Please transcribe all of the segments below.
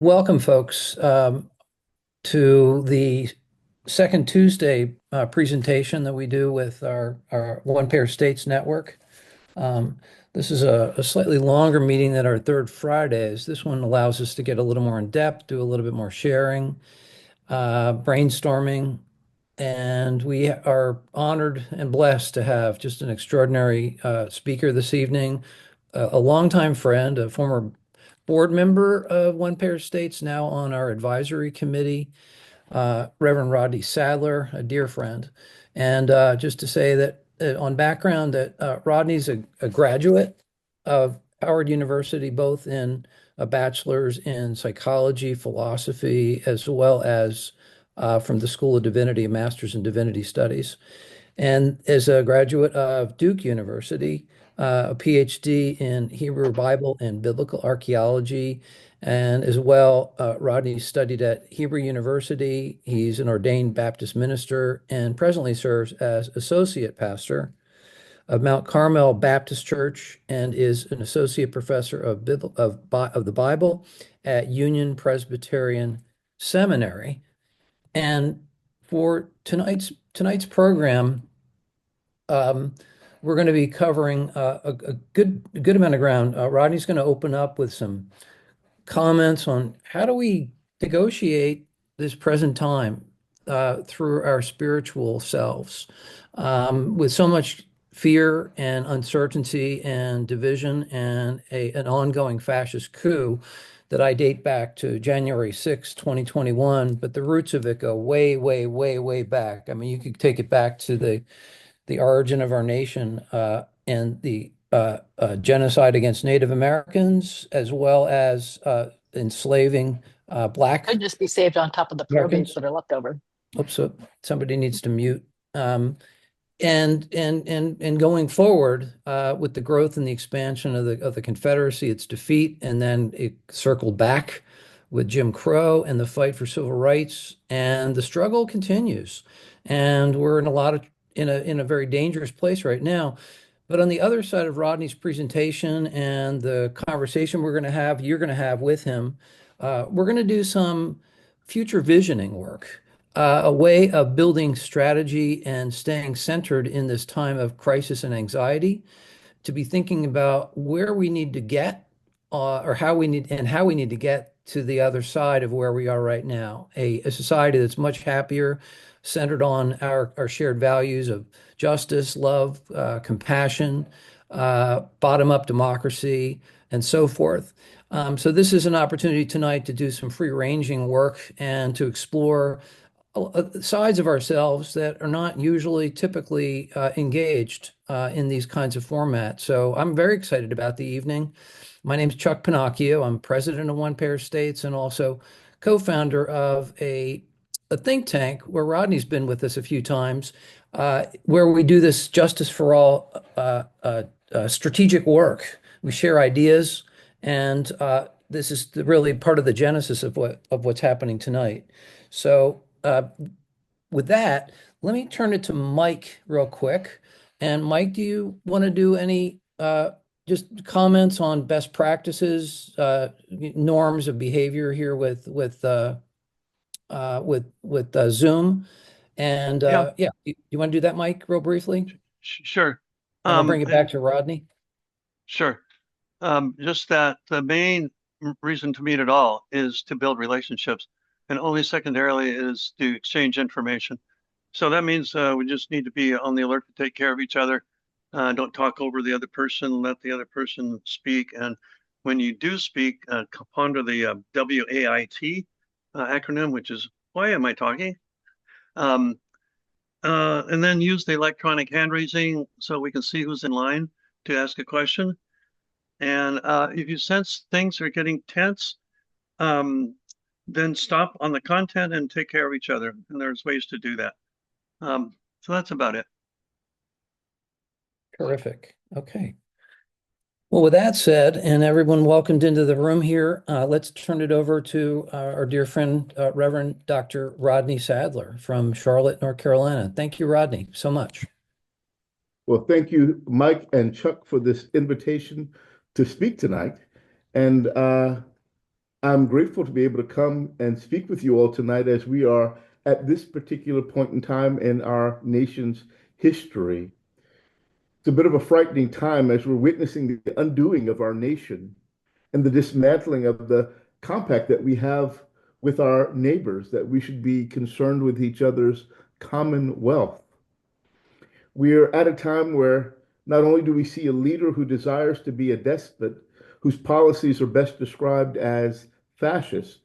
Welcome, folks, to the second Tuesday presentation that we do with our One Pair States Network. Um, this is a slightly longer meeting than our third Fridays. This one allows us to get a little more in depth, do a little bit more sharing, brainstorming, and we are honored and blessed to have just an extraordinary speaker this evening, a longtime friend, a former board member of One Pair States, now on our advisory committee, Reverend Rodney Sadler, a dear friend. And just to say that on background, that Rodney's a graduate of Howard University, both in a bachelor's in psychology, philosophy, as well as from the School of Divinity, a master's in divinity studies, and is a graduate of Duke University, a PhD in Hebrew Bible and Biblical Archaeology. And as well, Rodney studied at Hebrew University. He's an ordained Baptist minister and presently serves as associate pastor of Mount Carmel Baptist Church and is an associate professor of the Bible at Union Presbyterian Seminary. And for tonight's program, um, we're going to be covering a good amount of ground. Rodney's going to open up with some comments on how do we negotiate this present time through our spiritual selves with so much fear and uncertainty and division and an ongoing fascist coup that I date back to January 6, 2021, but the roots of it go way, way, way, way back. I mean, you could take it back to the origin of our nation and the genocide against Native Americans, as well as enslaving Black Could just be saved on top of the probates Americans. that are left over. Oops, somebody needs to mute. And going forward with the growth and the expansion of the Confederacy, its defeat, and then it circled back with Jim Crow and the fight for civil rights, and the struggle continues. And we're in a lot of in a very dangerous place right now. But on the other side of Rodney's presentation and the conversation you're going to have with him, we're going to do some future visioning work, a way of building strategy and staying centered in this time of crisis and anxiety, to be thinking about where we need to get, or how we need to get to the other side of where we are right now, a society that's much happier, centered on our shared values of justice, love, compassion, bottom-up democracy, and so forth. So this is an opportunity tonight to do some free-ranging work and to explore sides of ourselves that are not usually typically engaged in these kinds of formats. So I'm very excited about the evening. My name is Chuck Pinocchio. I'm president of One Pair States and also co-founder of a think tank where Rodney's been with us a few times, where we do this Justice for All strategic work. We share ideas, and this is really part of the genesis of what's happening tonight. So with that, let me turn it to Mike real quick. And Mike, do you want to do any just comments on best practices, norms of behavior here with Zoom? And Yeah, yeah, you want to do that, Mike, real briefly? sure. And we'll bring it back And to Rodney. sure. Just that the main reason to meet at all is to build relationships, and only secondarily is to exchange information. So that means we just need to be on the alert to take care of each other. Don't talk over the other person, let the other person speak. And when you do speak, ponder the WAIT acronym, which is why am I talking? Um, and then use the electronic hand raising so we can see who's in line to ask a question. And if you sense things are getting tense, um, then stop on the content and take care of each other. And there's ways to do that. So that's about it. Terrific. Okay. Well, with that said, and everyone welcomed into the room here, let's turn it over to our dear friend, Reverend Dr. Rodney Sadler from Charlotte, North Carolina. Thank you, Rodney, so much. Well, thank you, Mike and Chuck, for this invitation to speak tonight. And I'm grateful to be able to come and speak with you all tonight as we are at this particular point in time in our nation's history. It's a bit of a frightening time as we're witnessing the undoing of our nation and the dismantling of the compact that we have with our neighbors, that we should be concerned with each other's common wealth. We're at a time where not only do we see a leader who desires to be a despot, whose policies are best described as fascist,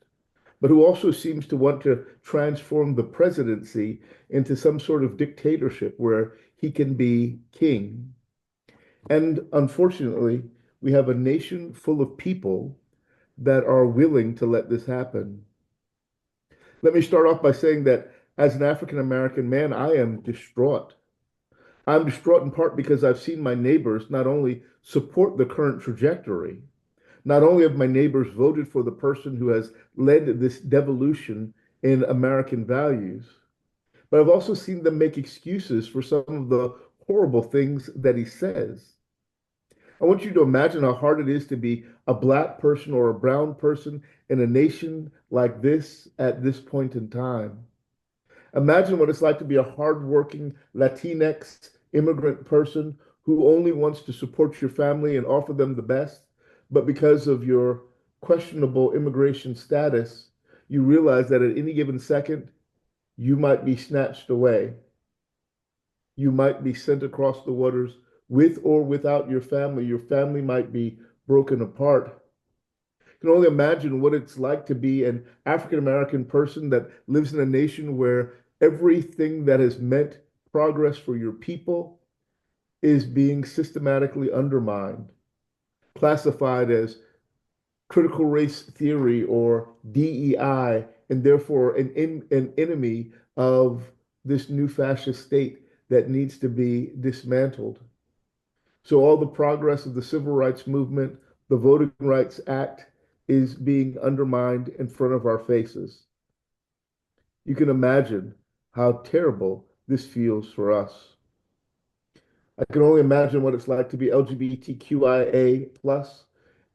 but who also seems to want to transform the presidency into some sort of dictatorship where he can be king. And unfortunately, we have a nation full of people that are willing to let this happen. Let me start off by saying that as an African American man, I am distraught. I'm distraught in part because I've seen my neighbors not only support the current trajectory, not only have my neighbors voted for the person who has led this devolution in American values, but I've also seen them make excuses for some of the horrible things that he says. I want you to imagine how hard it is to be a black person or a brown person in a nation like this at this point in time. Imagine what it's like to be a hardworking Latinx immigrant person who only wants to support your family and offer them the best, but because of your questionable immigration status, you realize that at any given second, you might be snatched away. You might be sent across the waters with or without your family. Your family might be broken apart. You can only imagine what it's like to be an African American person that lives in a nation where everything that has meant progress for your people is being systematically undermined, classified as critical race theory or DEI, and therefore an enemy of this new fascist state that needs to be dismantled. So all the progress of the civil rights movement, the Voting Rights Act, is being undermined in front of our faces. You can imagine how terrible this feels for us. I can only imagine what it's like to be LGBTQIA plus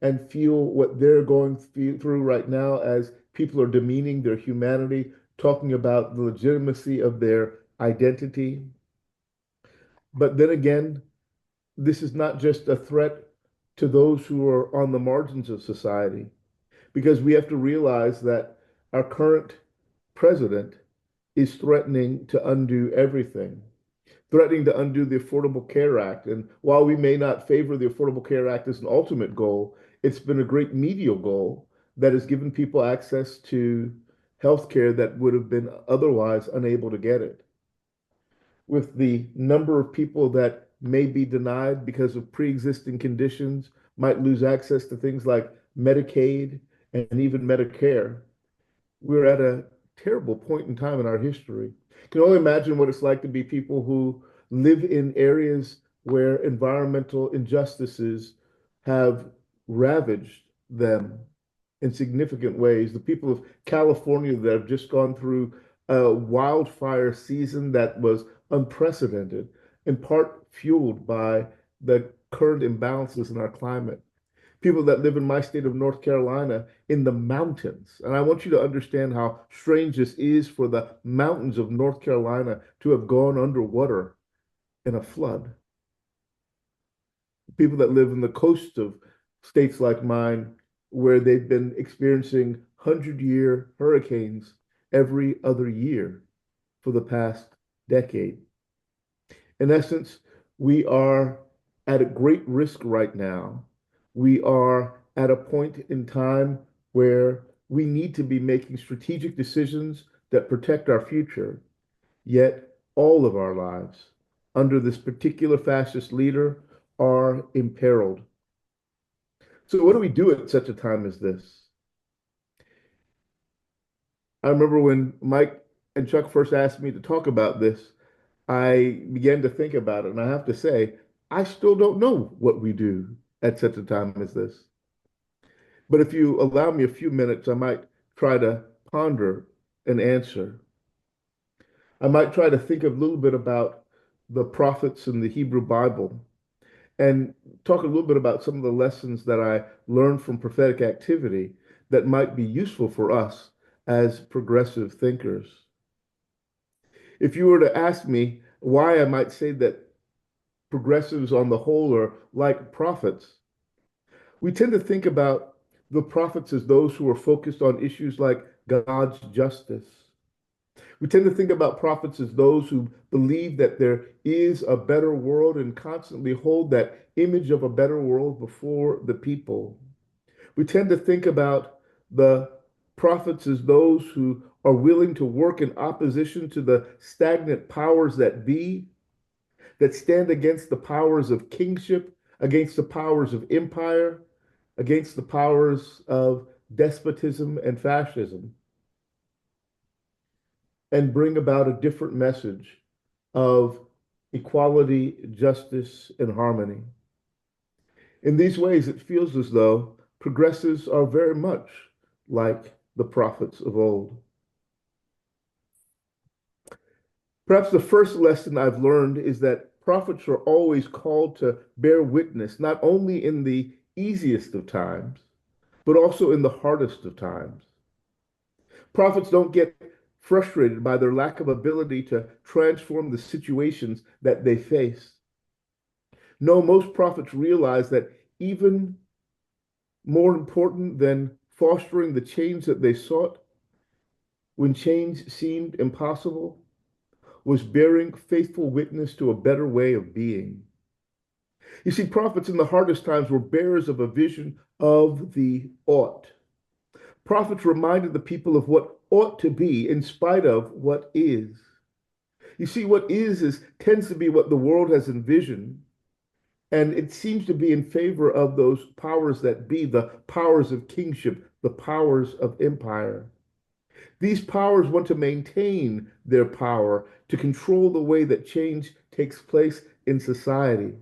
and feel what they're going through right now as people are demeaning their humanity, talking about the legitimacy of their identity. But then again, this is not just a threat to those who are on the margins of society, because we have to realize that our current president is threatening to undo everything, threatening to undo the Affordable Care Act. And while we may not favor the Affordable Care Act as an ultimate goal, it's been a great medial goal that has given people access to health care that would have been otherwise unable to get it. With the number of people that may be denied because of pre-existing conditions, might lose access to things like Medicaid and even Medicare, we're at a terrible point in time in our history. You can only imagine what it's like to be people who live in areas where environmental injustices have ravaged them in significant ways. The people of California that have just gone through a wildfire season that was unprecedented, in part fueled by the current imbalances in our climate. People that live in my state of North Carolina in the mountains. And I want you to understand how strange this is for the mountains of North Carolina to have gone underwater in a flood. People that live in the coast of states like mine, where they've been experiencing 100-year hurricanes every other year for the past decade. In essence, we are at a great risk right now. We are at a point in time where we need to be making strategic decisions that protect our future, yet all of our lives under this particular fascist leader are imperiled. So, what do we do at such a time as this? I remember when Mike and Chuck first asked me to talk about this, I began to think about it, and I have to say, I still don't know what we do at such a time as this. But if you allow me a few minutes, I might try to ponder an answer. I might try to think a little bit about the prophets in the Hebrew Bible and talk a little bit about some of the lessons that I learned from prophetic activity that might be useful for us as progressive thinkers. If you were to ask me why I might say that progressives on the whole are like prophets, we tend to think about the prophets as those who are focused on issues like God's justice. We tend to think about prophets as those who believe that there is a better world and constantly hold that image of a better world before the people. We tend to think about the prophets as those who are willing to work in opposition to the stagnant powers that be, that stand against the powers of kingship, against the powers of empire, against the powers of despotism and fascism, and bring about a different message of equality, justice, and harmony. In these ways, it feels as though progressives are very much like the prophets of old. Perhaps the first lesson I've learned is that prophets are always called to bear witness, not only in the easiest of times, but also in the hardest of times. Prophets don't get frustrated by their lack of ability to transform the situations that they face. No, most prophets realize that even more important than fostering the change that they sought when change seemed impossible was bearing faithful witness to a better way of being. You see, prophets in the hardest times were bearers of a vision of the ought. Prophets reminded the people of what ought to be in spite of what is. You see, what is tends to be what the world has envisioned, and it seems to be in favor of those powers that be, the powers of kingship, the powers of empire. These powers want to maintain their power to control the way that change takes place in society.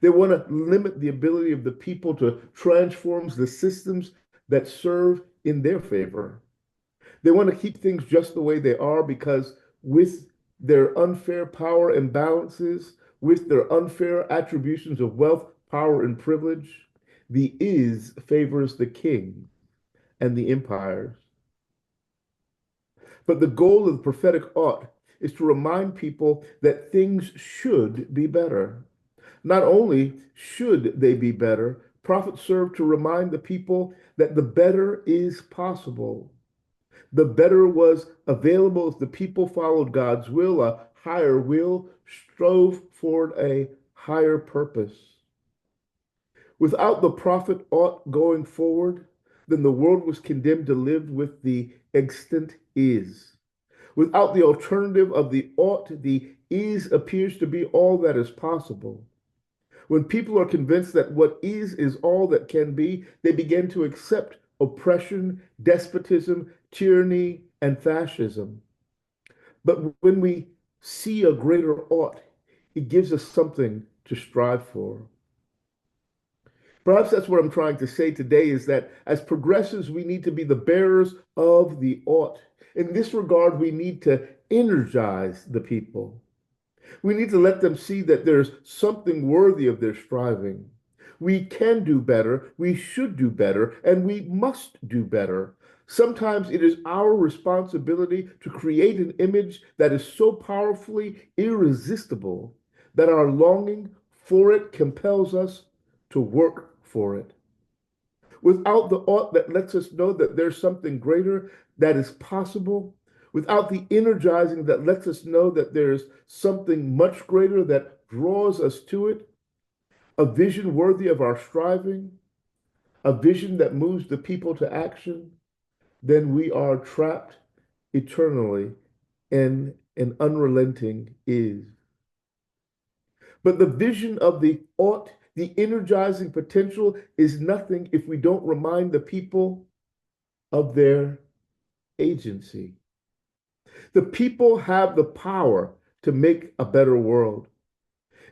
They want to limit the ability of the people to transform the systems that serve in their favor. They want to keep things just the way they are because with their unfair power imbalances, with their unfair attributions of wealth, power, and privilege, the is favors the king and the empires. But the goal of the prophetic ought is to remind people that things should be better. Not only should they be better, prophets serve to remind the people that the better is possible. The better was available if the people followed God's will, a higher will, strove toward a higher purpose. Without the prophet ought going forward, then the world was condemned to live with the extant is. Without the alternative of the ought, the is appears to be all that is possible. When people are convinced that what is all that can be, they begin to accept oppression, despotism, tyranny, and fascism. But when we see a greater ought, it gives us something to strive for. Perhaps that's what I'm trying to say today is that as progressives, we need to be the bearers of the ought. In this regard, we need to energize the people. We need to let them see that there's something worthy of their striving. We can do better, we should do better, and we must do better. Sometimes it is our responsibility to create an image that is so powerfully irresistible that our longing for it compels us to work for it. Without the ought that lets us know that there's something greater that is possible, without the energizing that lets us know that there's something much greater that draws us to it, a vision worthy of our striving, a vision that moves the people to action, then we are trapped eternally in an unrelenting is. But the vision of the ought, the energizing potential, is nothing if we don't remind the people of their agency. The people have the power to make a better world.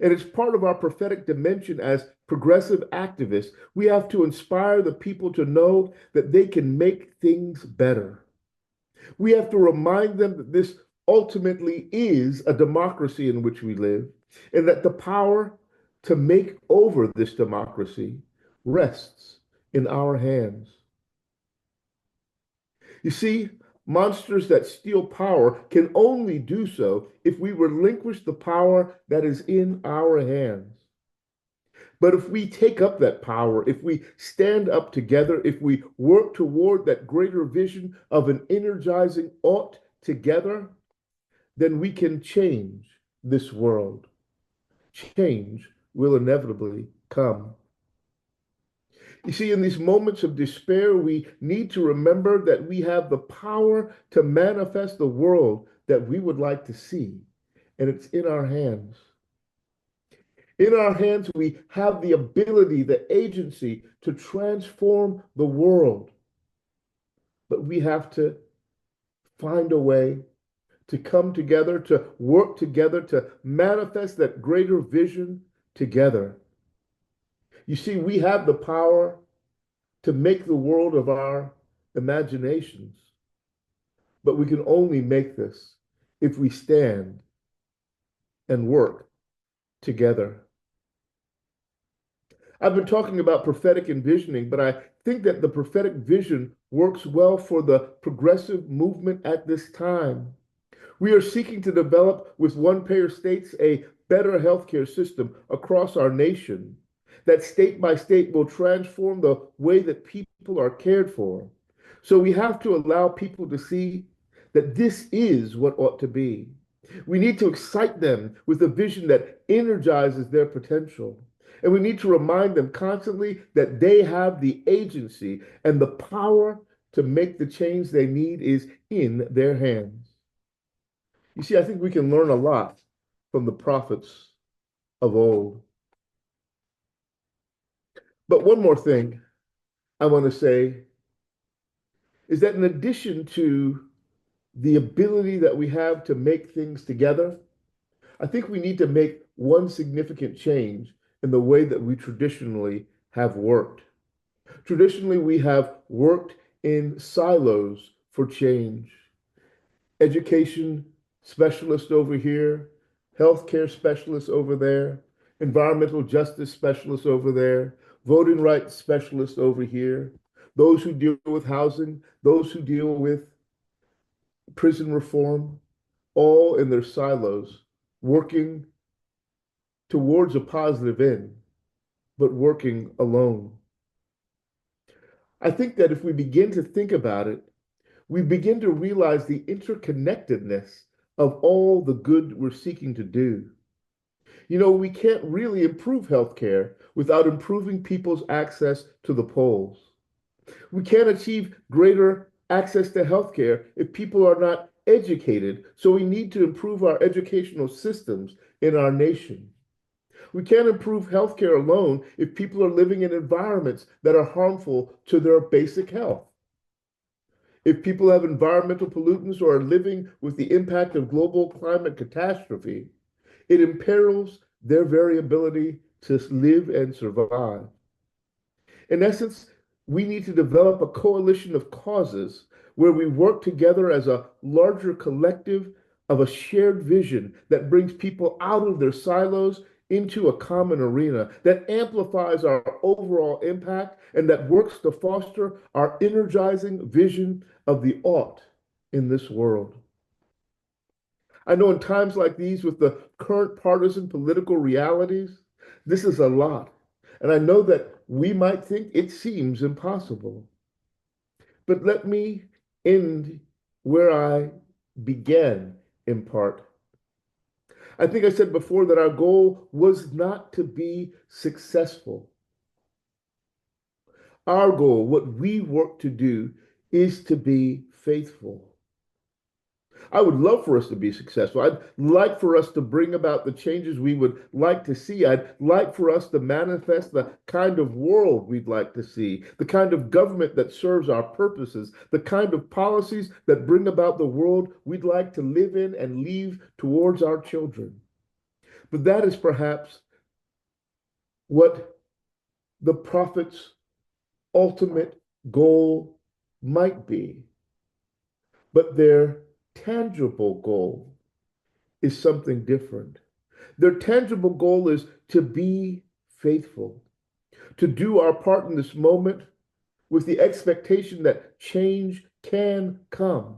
And it's part of our prophetic dimension as progressive activists. We have to inspire the people to know that they can make things better. We have to remind them that this ultimately is a democracy in which we live, and that the power to make over this democracy rests in our hands. You see, monsters that steal power can only do so if we relinquish the power that is in our hands. But if we take up that power, if we stand up together, if we work toward that greater vision of an energizing ought together, then we can change this world. Change will inevitably come. You see, in these moments of despair, we need to remember that we have the power to manifest the world that we would like to see, and it's in our hands. In our hands, we have the ability, the agency to transform the world. But we have to find a way to come together, to work together, to manifest that greater vision together. You see, we have the power to make the world of our imaginations, but we can only make this if we stand and work together. I've been talking about prophetic envisioning, but I think that the prophetic vision works well for the progressive movement at this time. We are seeking to develop with one-payer states a better healthcare system across our nation that state by state will transform the way that people are cared for. So we have to allow people to see that this is what ought to be. We need to excite them with a vision that energizes their potential. And we need to remind them constantly that they have the agency and the power to make the change they need is in their hands. You see, I think we can learn a lot from the prophets of old. But one more thing I want to say is that in addition to the ability that we have to make things together, I think we need to make one significant change in the way that we traditionally have worked. Traditionally, we have worked in silos for change. Education specialist over here, healthcare specialist over there, environmental justice specialist over there, voting rights specialist over here, those who deal with housing, those who deal with prison reform, all in their silos, working towards a positive end, but working alone. I think that if we begin to think about it, we begin to realize the interconnectedness of all the good we're seeking to do. You know, we can't really improve healthcare without improving people's access to the polls. We can't achieve greater access to healthcare if people are not educated, so we need to improve our educational systems in our nation. We can't improve healthcare alone if people are living in environments that are harmful to their basic health. If people have environmental pollutants or are living with the impact of global climate catastrophe, it imperils their very ability to live and survive. In essence, we need to develop a coalition of causes where we work together as a larger collective of a shared vision that brings people out of their silos into a common arena, that amplifies our overall impact, and that works to foster our energizing vision of the ought in this world. I know in times like these, with the current partisan political realities, this is a lot. And I know that we might think it seems impossible. But let me end where I began in part. I think I said before that our goal was not to be successful. Our goal, what we work to do, is to be faithful. I would love for us to be successful. I'd like for us to bring about the changes we would like to see. I'd like for us to manifest the kind of world we'd like to see, the kind of government that serves our purposes, the kind of policies that bring about the world we'd like to live in and leave towards our children. But that is perhaps what the prophet's ultimate goal might be. But their tangible goal is something different. Their tangible goal is to be faithful, to do our part in this moment with the expectation that change can come.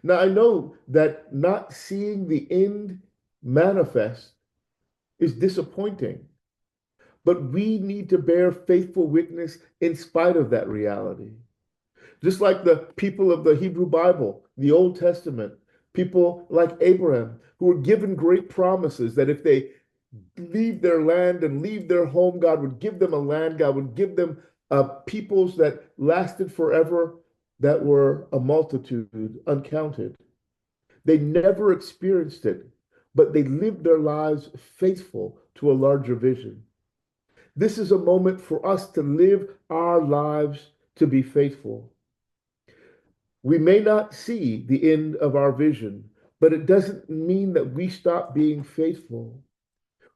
Now, I know that not seeing the end manifest is disappointing, but we need to bear faithful witness in spite of that reality. Just like the people of the Hebrew Bible, the Old Testament, people like Abraham, who were given great promises that if they leave their land and leave their home, God would give them a land, God would give them peoples that lasted forever, that were a multitude, uncounted. They never experienced it, but they lived their lives faithful to a larger vision. This is a moment for us to live our lives to be faithful. We may not see the end of our vision, but it doesn't mean that we stop being faithful.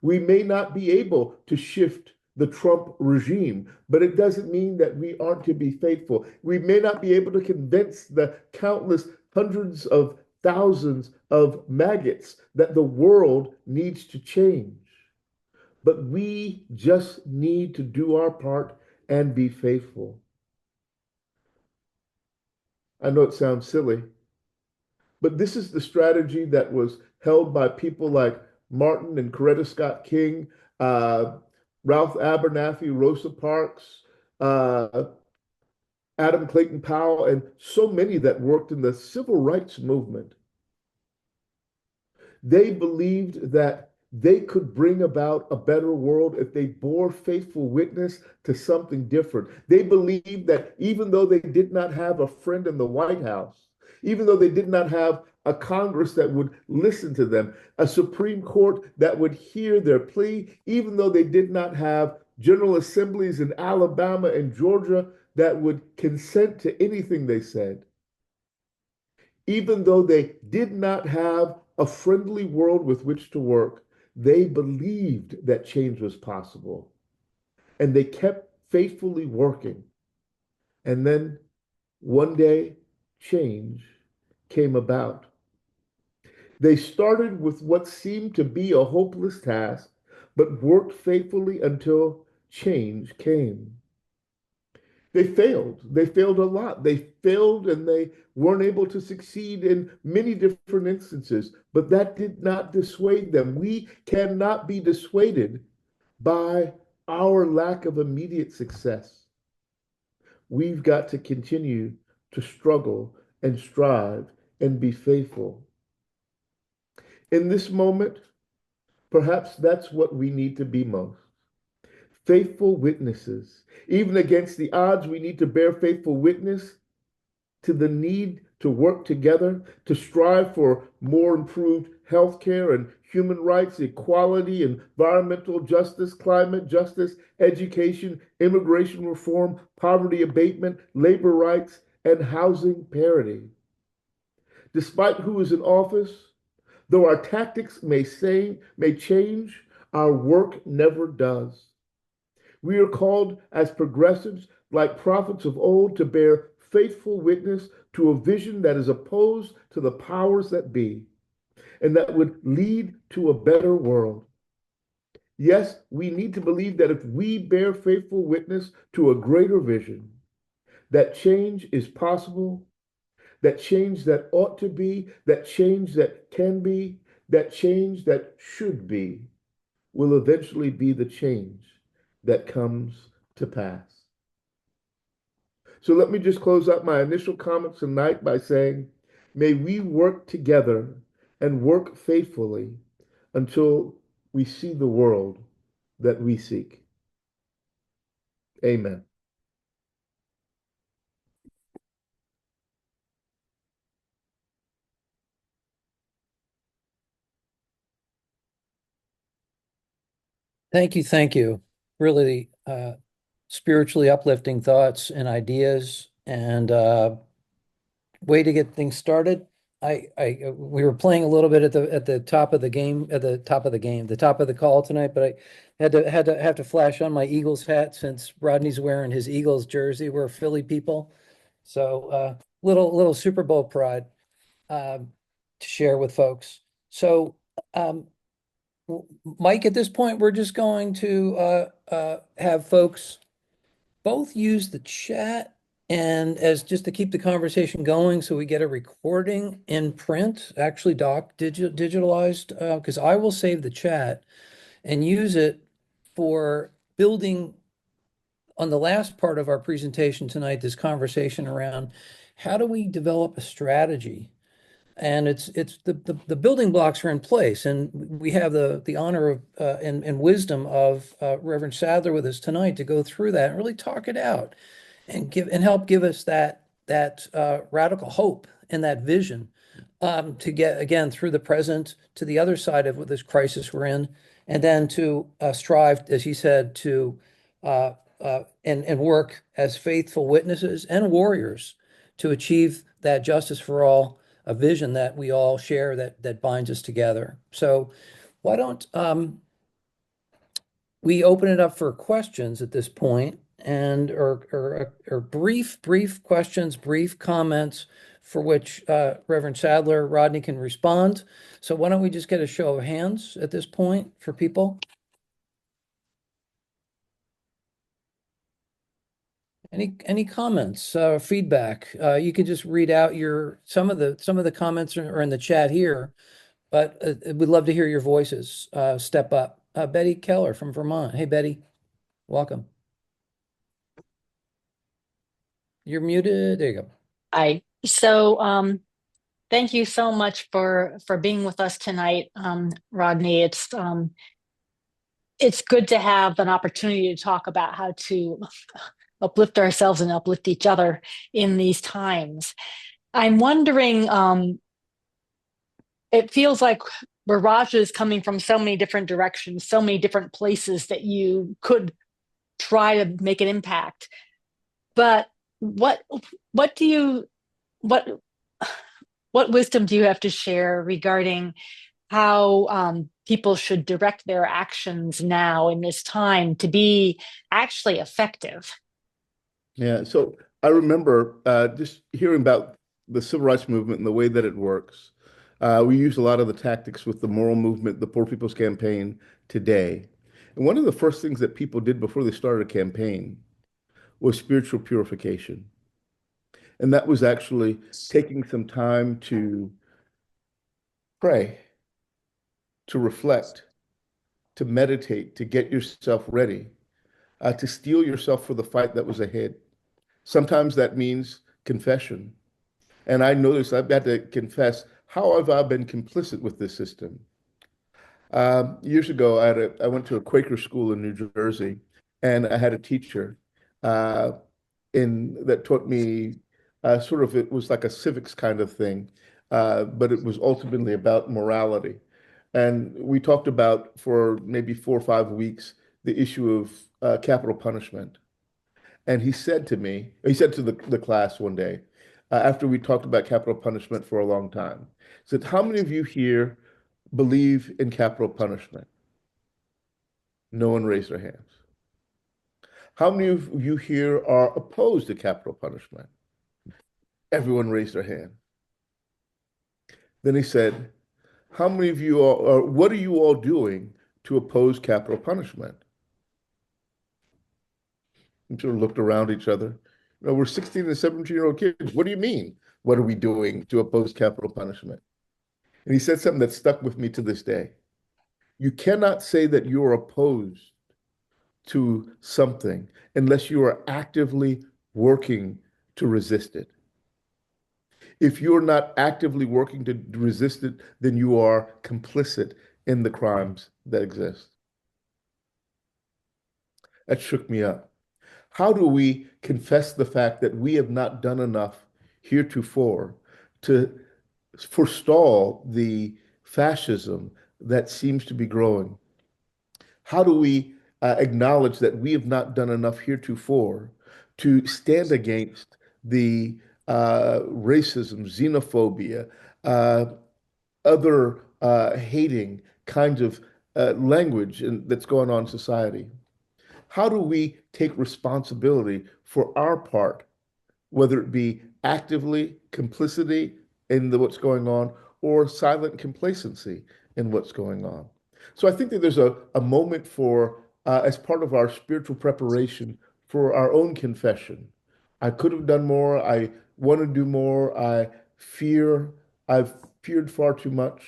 We may not be able to shift the Trump regime, but it doesn't mean that we aren't to be faithful. We may not be able to convince the countless hundreds of thousands of maggots that the world needs to change, but we just need to do our part and be faithful. I know it sounds silly, but this is the strategy that was held by people like Martin and Coretta Scott King, uh, Ralph Abernathy, Rosa Parks, uh, Adam Clayton Powell, and so many that worked in the civil rights movement. They believed that they could bring about a better world if they bore faithful witness to something different. They believed that even though they did not have a friend in the White House, even though they did not have a Congress that would listen to them, a Supreme Court that would hear their plea, even though they did not have general assemblies in Alabama and Georgia that would consent to anything they said, even though they did not have a friendly world with which to work, they believed that change was possible. And they kept faithfully working. And then one day, change came about. They started with what seemed to be a hopeless task, but worked faithfully until change came. They failed. They failed a lot. They failed and they weren't able to succeed in many different instances, but that did not dissuade them. We cannot be dissuaded by our lack of immediate success. We've got to continue to struggle and strive and be faithful. In this moment, perhaps that's what we need to be most. Faithful witnesses. Even against the odds, we need to bear faithful witness to the need to work together, to strive for more improved healthcare and human rights, equality, environmental justice, climate justice, education, immigration reform, poverty abatement, labor rights, and housing parity. Despite who is in office, though our tactics may change, our work never does. We are called as progressives, like prophets of old, to bear faithful witness to a vision that is opposed to the powers that be and that would lead to a better world. Yes, we need to believe that if we bear faithful witness to a greater vision, that change is possible, that change that ought to be, that change that can be, that change that should be, will eventually be the change that comes to pass. So let me just close up my initial comments tonight by saying, may we work together and work faithfully until we see the world that we seek. Amen. Thank you. Thank you. Really spiritually uplifting thoughts and ideas and way to get things started. We were playing a little bit at the top of the game, the top of the call tonight, but I have to flash on my Eagles hat since Rodney's wearing his Eagles jersey. We're Philly people, so little Super Bowl pride to share with folks. So, Mike, at this point, we're just going to have folks both use the chat and as just to keep the conversation going so we get a recording in print, actually digitalized, because I will save the chat and use it for building on the last part of our presentation tonight, this conversation around how do we develop a strategy? And it's the building blocks are in place, and we have the honor of and wisdom of Reverend Sadler with us tonight to go through that and really talk it out and help give us that radical hope and that vision to get again through the present to the other side of this crisis we're in, and then to strive, as he said, to and work as faithful witnesses and warriors to achieve that justice for all, a vision that we all share that binds us together. So why don't we open it up for questions at this point and or brief questions, brief comments for which Reverend Sadler, Rodney can respond. So why don't we just get a show of hands at this point for people? Any comments, feedback? You can just read out some of the comments are in the chat here, but we'd love to hear your voices. Step up. Betty Keller from Vermont. Hey, Betty, welcome. You're muted. There you go. Thank you so much for being with us tonight, Rodney. It's good to have an opportunity to talk about how to uplift ourselves and uplift each other in these times. I'm wondering, it feels like barrage is coming from so many different directions, so many different places that you could try to make an impact. But what do you what wisdom do you have to share regarding how people should direct their actions now in this time to be actually effective? Yeah, so I remember just hearing about the civil rights movement and the way that it works. We use a lot of the tactics with the moral movement, the Poor People's Campaign today. And one of the first things that people did before they started a campaign was spiritual purification. And that was actually taking some time to pray, to reflect, to meditate, to get yourself ready, to steel yourself for the fight that was ahead. Sometimes that means confession. And I noticed I've got to confess, how have I been complicit with this system? Years ago, I went to a Quaker school in New Jersey, and I had a teacher uh, that taught me it was like a civics kind of thing, but it was ultimately about morality. And we talked about for maybe 4 or 5 weeks the issue of capital punishment. And he said to the class one day, after we talked about capital punishment for a long time, he said, how many of you here believe in capital punishment? No one raised their hands. How many of you here are opposed to capital punishment? Everyone raised their hand. Then he said, how many of you are, what are you all doing to oppose capital punishment? And sort of looked around each other. You know, we're 16 and 17-year-old kids. What do you mean? What are we doing to oppose capital punishment? And he said something that stuck with me to this day. You cannot say that you are opposed to something unless you are actively working to resist it. If you're not actively working to resist it, then you are complicit in the crimes that exist. That shook me up. How do we confess the fact that we have not done enough heretofore to forestall the fascism that seems to be growing? How do we acknowledge that we have not done enough heretofore to stand against the racism, xenophobia, uh, other hating kinds of language that's going on in society? How do we take responsibility for our part, whether it be actively complicity in what's going on or silent complacency in what's going on? So I think that there's a moment for, as part of our spiritual preparation for our own confession. I could have done more. I want to do more. Fear, I've feared far too much.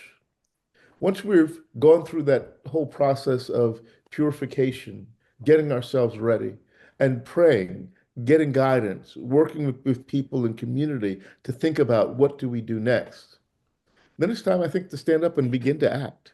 Once we've gone through that whole process of purification, getting ourselves ready, and praying, getting guidance, working with people in community to think about what do we do next, then it's time, I think, to stand up and begin to act.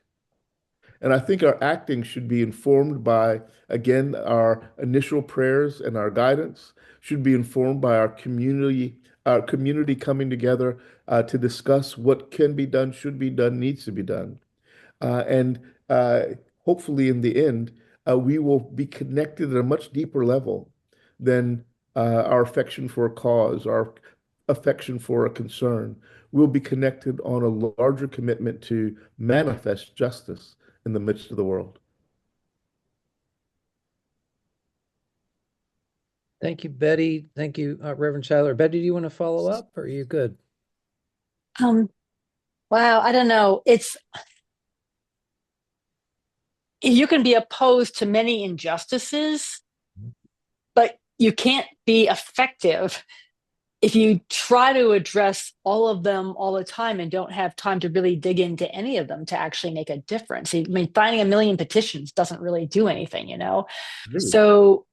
And I think our acting should be informed by, again, our initial prayers and our guidance should be informed by our community coming together to discuss what can be done, should be done, needs to be done. And hopefully, in the end, we will be connected at a much deeper level than our affection for a cause, our affection for a concern. We'll be connected on a larger commitment to manifest justice in the midst of the world. Thank you, Betty. Thank you, Reverend Sadler. Betty, do you want to follow up, or are you good? Um, wow, I don't know. You can be opposed to many injustices, but you can't be effective if you try to address all of them all the time and don't have time to really dig into any of them to actually make a difference. I mean, finding a million petitions doesn't really do anything, you know? Really? So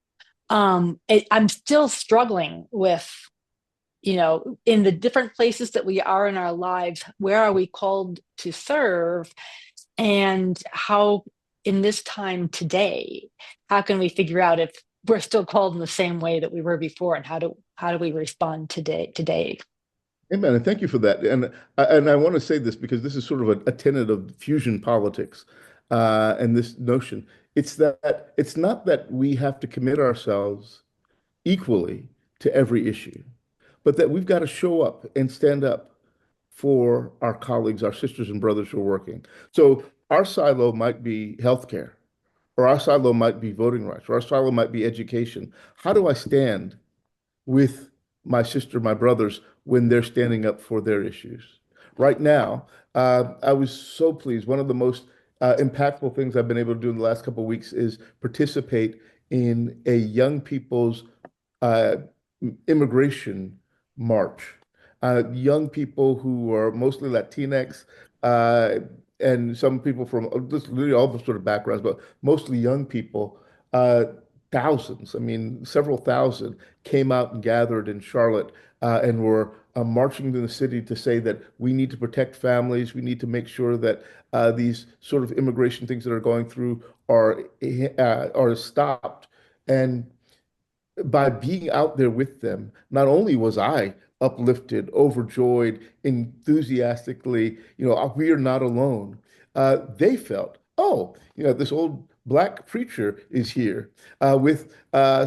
I'm still struggling with, in the different places that we are in our lives, where are we called to serve? And how, in this time today, how can we figure out if we're still called in the same way that we were before, and how do we respond today? Amen. And thank you for that. And I want to say this because this is sort of a tenet of fusion politics and this notion. It's that it's not that we have to commit ourselves equally to every issue, but that we've got to show up and stand up for our colleagues, our sisters and brothers who are working. So our silo might be healthcare, or our silo might be voting rights, or our silo might be education. How do I stand with my sister, my brothers, when they're standing up for their issues? Right now, I was so pleased. One of the most impactful things I've been able to do in the last couple of weeks is participate in a young people's uh, immigration march. Young people who are mostly Latinx uh, and some people from just really all the sort of backgrounds, but mostly young people. Uh, Thousands, I mean, several thousand came out and gathered in Charlotte and were marching in the city to say that we need to protect families. We need to make sure that these sort of immigration things that are going through are stopped. And by being out there with them, not only was I uplifted, overjoyed, enthusiastically, we are not alone. They felt, oh, this old black preacher is here with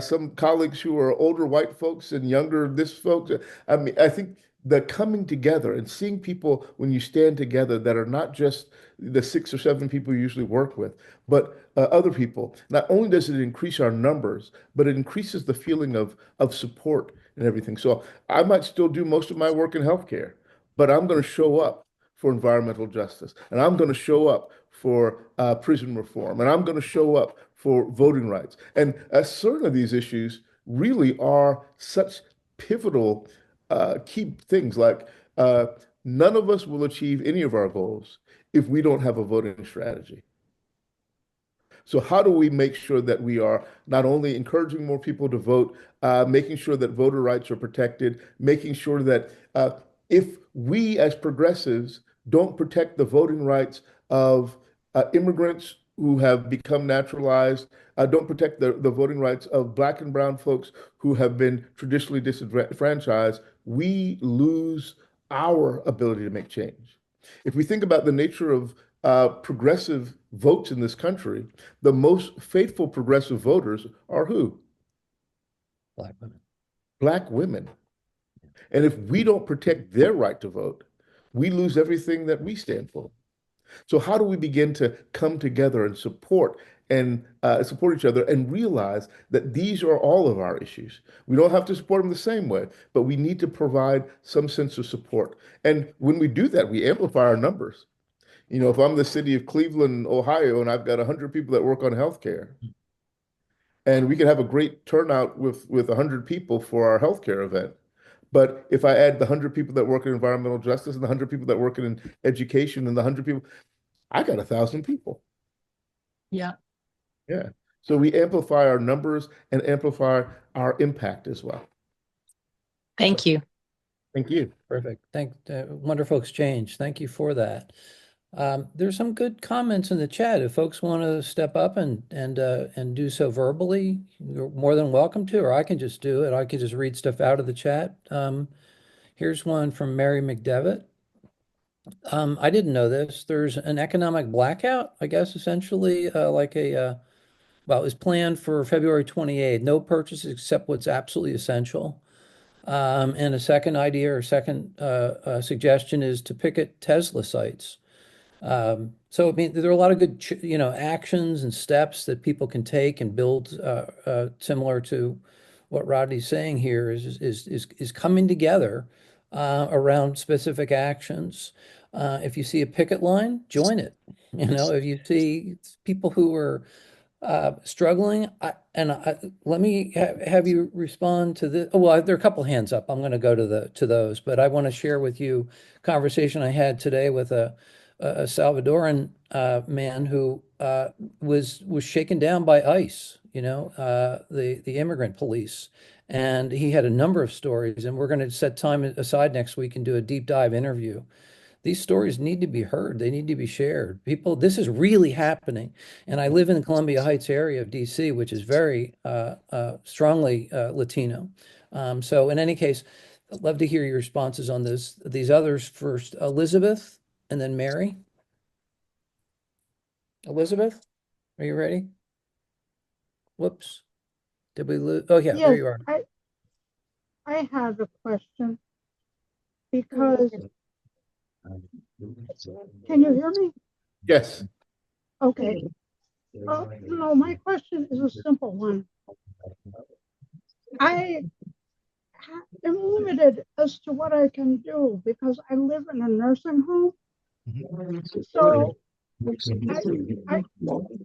some colleagues who are older white folks and younger this folks. I mean, I think the coming together and seeing people when you stand together that are not just the 6 or 7 people you usually work with, but other people. Not only does it increase our numbers, but it increases the feeling of support and everything. So I might still do most of my work in healthcare, but I'm going to show up for environmental justice, and I'm going to show up for prison reform, and I'm going to show up for voting rights. And certain of these issues really are such pivotal key things like none of us will achieve any of our goals if we don't have a voting strategy. So how do we make sure that we are not only encouraging more people to vote, making sure that voter rights are protected, making sure that if we as progressives don't protect the voting rights of immigrants who have become naturalized, don't protect the voting rights of Black and brown folks who have been traditionally disenfranchised, we lose our ability to make change. If we think about the nature of progressive votes in this country, the most faithful progressive voters are who? Black women. Black women. And if we don't protect their right to vote, we lose everything that we stand for. So how do we begin to come together and support each other and realize that these are all of our issues? We don't have to support them the same way, but we need to provide some sense of support. And when we do that, we amplify our numbers. If I'm the city of Cleveland, Ohio, and I've got 100 people that work on healthcare, and we can have a great turnout with 100 people for our healthcare event. But if I add the 100 people that work in environmental justice and the 100 people that work in education and the 100 people, I got 1,000 people. Yeah. Yeah. So we amplify our numbers and amplify our impact as well. So Thank you. thank you. Perfect. Wonderful exchange. Thank you for that. There's some good comments in the chat. If folks want to step up and do so verbally, you're more than welcome to, or I can just do it. I can just read stuff out of the chat. Here's one from Mary McDevitt. I didn't know this. There's an economic blackout, I guess, essentially, well, it's planned for February 28th. No purchases except what's absolutely essential. And a second idea or second suggestion is to picket Tesla sites. So I mean, there are a lot of good, actions and steps that people can take and build, similar to what Rodney's saying here is coming together around specific actions. If you see a picket line, join it. If you see people who are struggling, let me have you respond to this. Oh, well, there are a couple hands up. I'm going to go to those, but I want to share with you a conversation I had today with a Salvadoran man who was shaken down by ICE, the immigrant police, and he had a number of stories. And we're going to set time aside next week and do a deep dive interview. These stories need to be heard. They need to be shared. People, this is really happening. And I live in the Columbia Heights area of DC, which is very strongly Latino. So in any case, I'd love to hear your responses on these others first. Elizabeth and then Mary. Elizabeth, are you ready? Whoops. Did we lose? Oh, yeah, there Yes, you are. I have a question because, can you hear me? Yes. Okay. No, my question is a simple one. I am limited as to what I can do because I live in a nursing home. So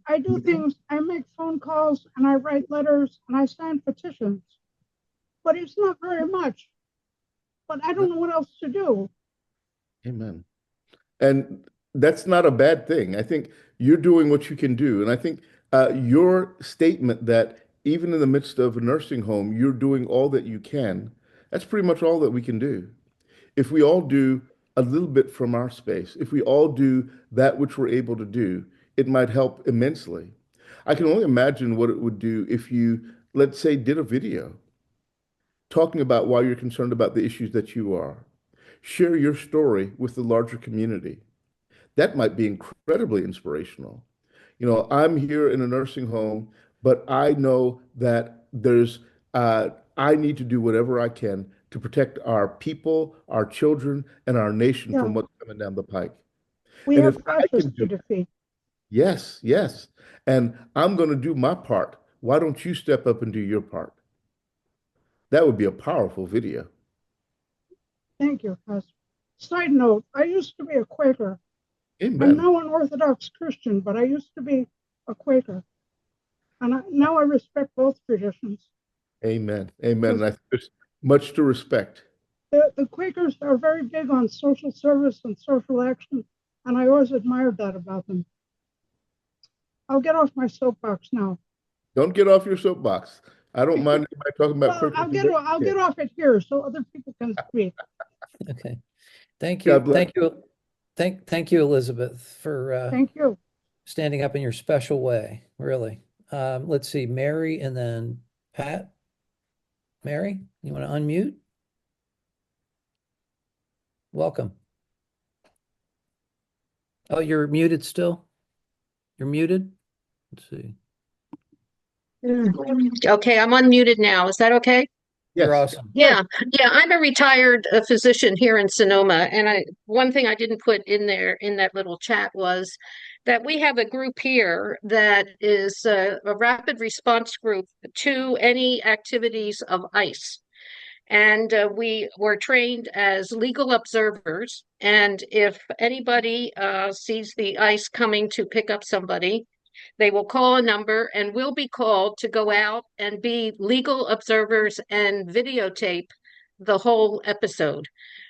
I do things, I make phone calls and I write letters and I sign petitions, but it's not very much. But I don't know what else to do. Amen. And that's not a bad thing. I think you're doing what you can do. And I think your statement that even in the midst of a nursing home, you're doing all that you can, that's pretty much all that we can do. If we all do a little bit from our space, if we all do that which we're able to do, it might help immensely. I can only imagine what it would do if you, let's say, did a video talking about why you're concerned about the issues that you are. Share your story with the larger community. That might be incredibly inspirational. I'm here in a nursing home, but I know that I need to do whatever I can to protect our people, our children, and our nation Yeah, from what's coming down the pike. we And have if I fascists can to do, defeat. yes, yes, and I'm going to do my part. Why don't you step up and do your part? That would be a powerful video. Thank you, Pastor. Side note, I used to be a Quaker. I'm Amen. now an Orthodox Christian, but I used to be a Quaker. And now I respect both traditions. Amen. Amen. Because And I think there's much to respect. the Quakers are very big on social service and social action, and I always admired that about them. I'll get off my soapbox now. Don't get off your soapbox. I don't mind anybody talking about Well, Quakers. I'll get off it here so other people can speak. Okay. Thank you. God bless. Thank you. Thank you, Elizabeth, for Thank you. standing up in your special way, really. Let's see, Mary and then Pat. Mary, you want to unmute? Welcome. Oh, you're muted still? You're muted? Let's see. Okay, I'm unmuted now. Is that okay? You're Yes. awesome. Yeah, yeah. I'm a retired physician here in Sonoma, and one thing I didn't put in there in that little chat was that we have a group here that is a rapid response group to any activities of ICE. And we were trained as legal observers. And if anybody sees the ICE coming to pick up somebody, They will call a number and will be called to go out and be legal observers and videotape the whole episode.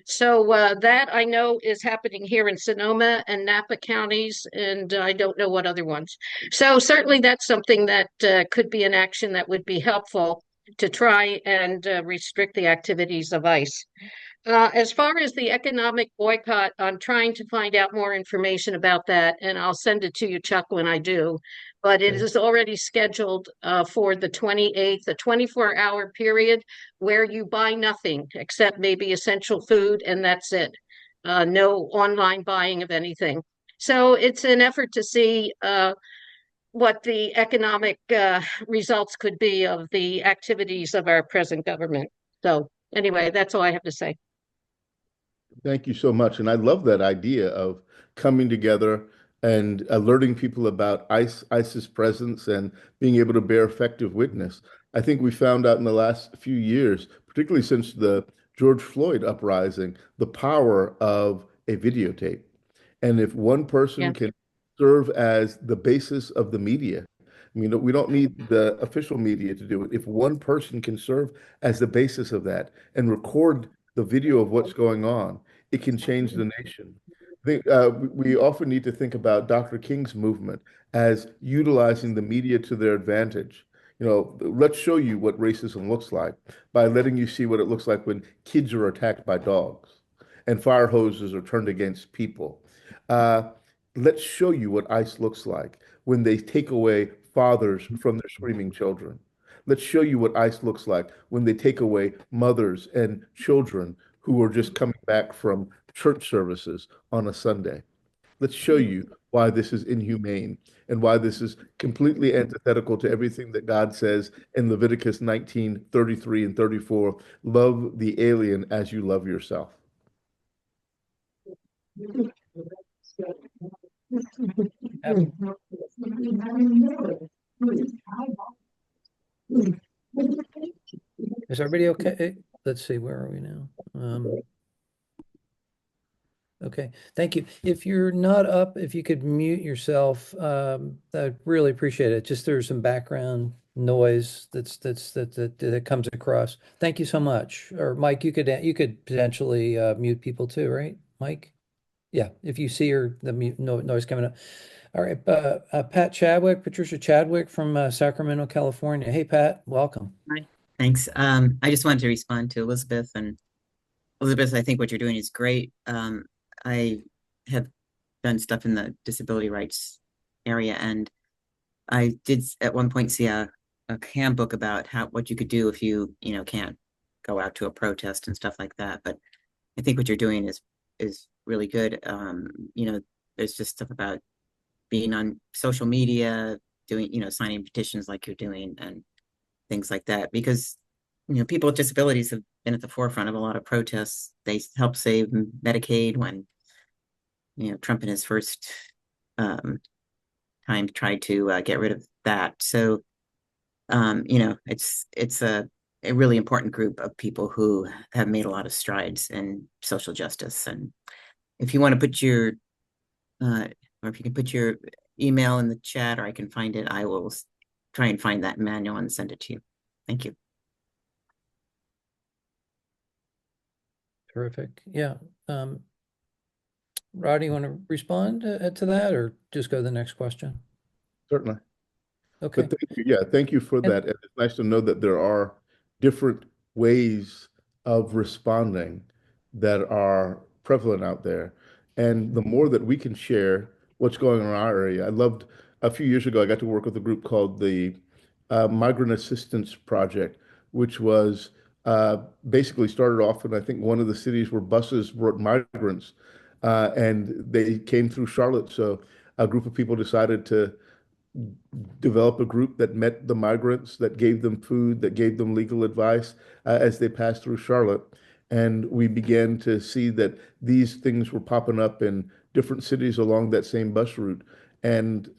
So that I know is happening here in Sonoma and Napa counties, and I don't know what other ones. So certainly that's something that could be an action that would be helpful to try and restrict the activities of ICE. As far as the economic boycott, I'm trying to find out more information about that, and I'll send it to you, Chuck, when I do. But it is already scheduled for the 28th, a 24-hour period where you buy nothing except maybe essential food, and that's it. No online buying of anything. So it's an effort to see what the economic results could be of the activities of our present government. So anyway, that's all I have to say. Thank you so much. And I love that idea of coming together and alerting people about ISIS presence and being able to bear effective witness. I think we found out in the last few years, particularly since the George Floyd uprising, the power of a videotape. And if one person Yeah. can serve as the basis of the media, I mean, we don't need the official media to do it. If one person can serve as the basis of that and record the video of what's going on, it can change the nation. I think we often need to think about Dr. King's movement as utilizing the media to their advantage. You know, let's show you what racism looks like by letting you see what it looks like when kids are attacked by dogs and fire hoses are turned against people. Uh, let's show you what ICE looks like when they take away fathers from their screaming children. Let's show you what ICE looks like when they take away mothers and children who are just coming back from church services on a Sunday. Let's show you why this is inhumane and why this is completely antithetical to everything that God says in Leviticus 19:33 and 34. Love the alien as you love yourself. Is everybody okay? Let's see, where are we now? Okay, thank you. If you're not up, if you could mute yourself, I'd really appreciate it. Just there's some background noise that comes across. Thank you so much. Or Mike, you could potentially mute people too, right? Mike? Yeah, if you see the noise coming up. All right, Pat Chadwick, Patricia Chadwick from Sacramento, California. Hey, Pat, welcome. Hi. Thanks. I just wanted to respond to Elizabeth. And Elizabeth, I think what you're doing is great. I have done stuff in the disability rights area, and I did at one point see a handbook about what you could do if you can't go out to a protest and stuff like that. But I think what you're doing is really good. There's just stuff about being on social media, doing, signing petitions like you're doing and things like that, because people with disabilities have been at the forefront of a lot of protests. They helped save Medicaid when Trump in his first time tried to get rid of that. So it's a really important group of people who have made a lot of strides in social justice. And if you want to put your or if you can put your email in the chat, or I can find it, I will try and find that manual and send it to you. Thank you. Terrific. Yeah. Roddy, you want to respond to that, or just go to the next question? Certainly. Okay. But thank you. Yeah, thank you for that. And it's nice to know that there are different ways of responding that are prevalent out there. And the more that we can share what's going on in our area. I loved a few years ago, I got to work with a group called the Migrant Assistance Project, which was basically started off in, I think, one of the cities where buses brought migrants and they came through Charlotte. So a group of people decided to develop a group that met the migrants, that gave them food, that gave them legal advice as they passed through Charlotte. And we began to see that these things were popping up in different cities along that same bus route. And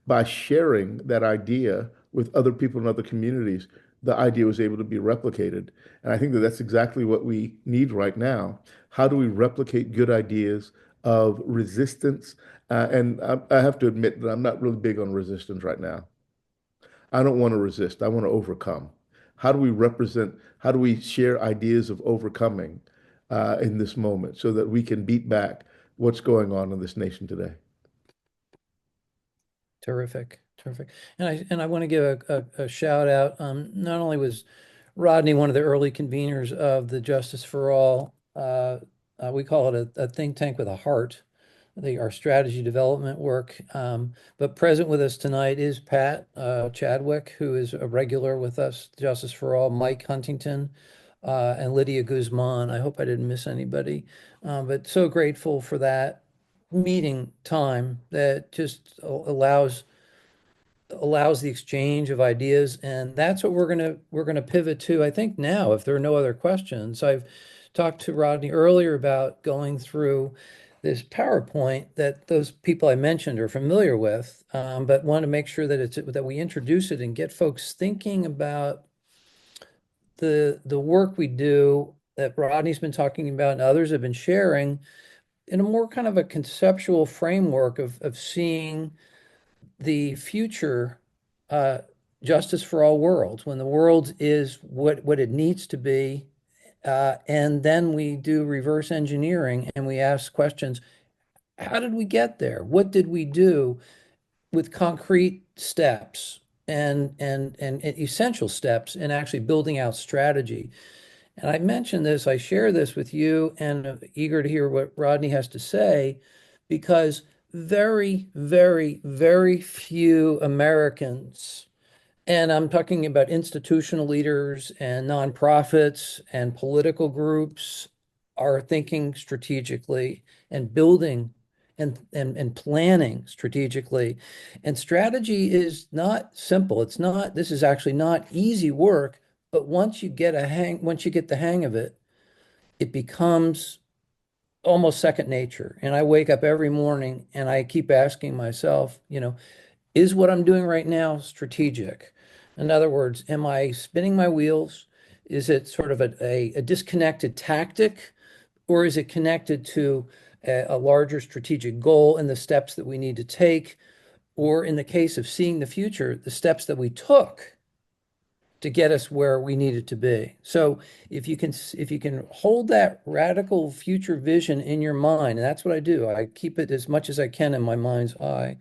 by sharing that idea with other people in other communities, the idea was able to be replicated. And I think that that's exactly what we need right now. How do we replicate good ideas of resistance. And I have to admit that I'm not really big on resistance right now. I don't want to resist. I want to overcome. How do we represent, how do we share ideas of overcoming in this moment so that we can beat back what's going on in this nation today? Terrific, terrific. And I want to give a shout out. Not only was Rodney one of the early conveners of the Justice for All, we call it a think tank with a heart, our strategy development work. But present with us tonight is Pat Chadwick, who is a regular with us, Justice for All, Mike Huntington, and Lydia Guzman. I hope I didn't miss anybody, but so grateful for that meeting time that just allows the exchange of ideas, and that's what we're gonna pivot to, I think, now, if there are no other questions. I've talked to Rodney earlier about going through this PowerPoint that those people I mentioned are familiar with, but want to make sure that we introduce it and get folks thinking about the work we do that Rodney's been talking about and others have been sharing in a more kind of a conceptual framework of seeing the future uh, justice for all worlds, when the world is what it needs to be. And then we do reverse engineering and we ask questions. How did we get there? What did we do with concrete steps and essential steps in actually building out strategy? And I mentioned this, I share this with you, and I'm eager to hear what Rodney has to say, because very, very, very few Americans, and I'm talking about institutional leaders and nonprofits and political groups, are thinking strategically and building and planning strategically. And strategy is not simple. This is actually not easy work, but once you get the hang of it, it becomes almost second nature. And I wake up every morning and I keep asking myself, is what I'm doing right now strategic? In other words, am I spinning my wheels? Is it sort of a disconnected tactic, or is it connected to a larger strategic goal and the steps that we need to take? Or in the case of seeing the future, the steps that we took to get us where we needed to be. So if you can hold that radical future vision in your mind, and that's what I do, I keep it as much as I can in my mind's eye.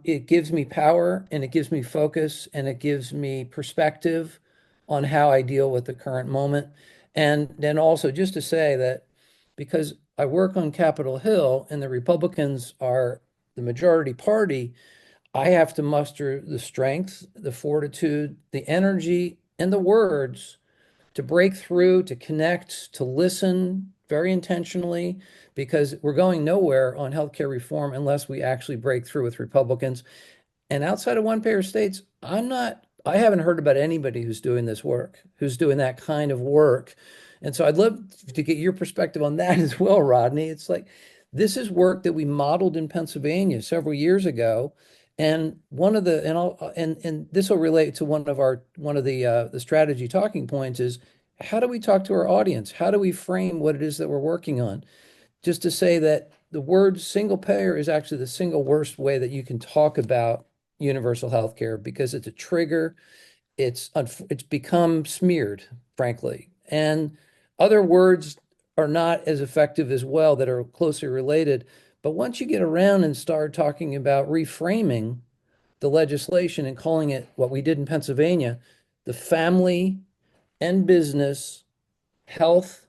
It gives me power and it gives me focus and it gives me perspective on how I deal with the current moment. And then also just to say that because I work on Capitol Hill and the Republicans are the majority party, I have to muster the strength, the fortitude, the energy, and the words to break through, to connect, to listen very intentionally, because we're going nowhere on healthcare reform unless we actually break through with Republicans. And outside of one-payer states, I haven't heard about anybody who's doing this work, who's doing that kind of work. And so I'd love to get your perspective on that as well, Rodney. It's like, this is work that we modeled in Pennsylvania several years ago. And one of the, and I'll, and this will relate to one of the strategy talking points is, how do we talk to our audience? How do we frame what it is that we're working on? Just to say that the word single payer is actually the single worst way that you can talk about universal health care, because it's a trigger. It's become smeared, frankly. And other words are not as effective as well that are closely related. But once you get around and start talking about reframing the legislation and calling it what we did in Pennsylvania, the Family and Business Health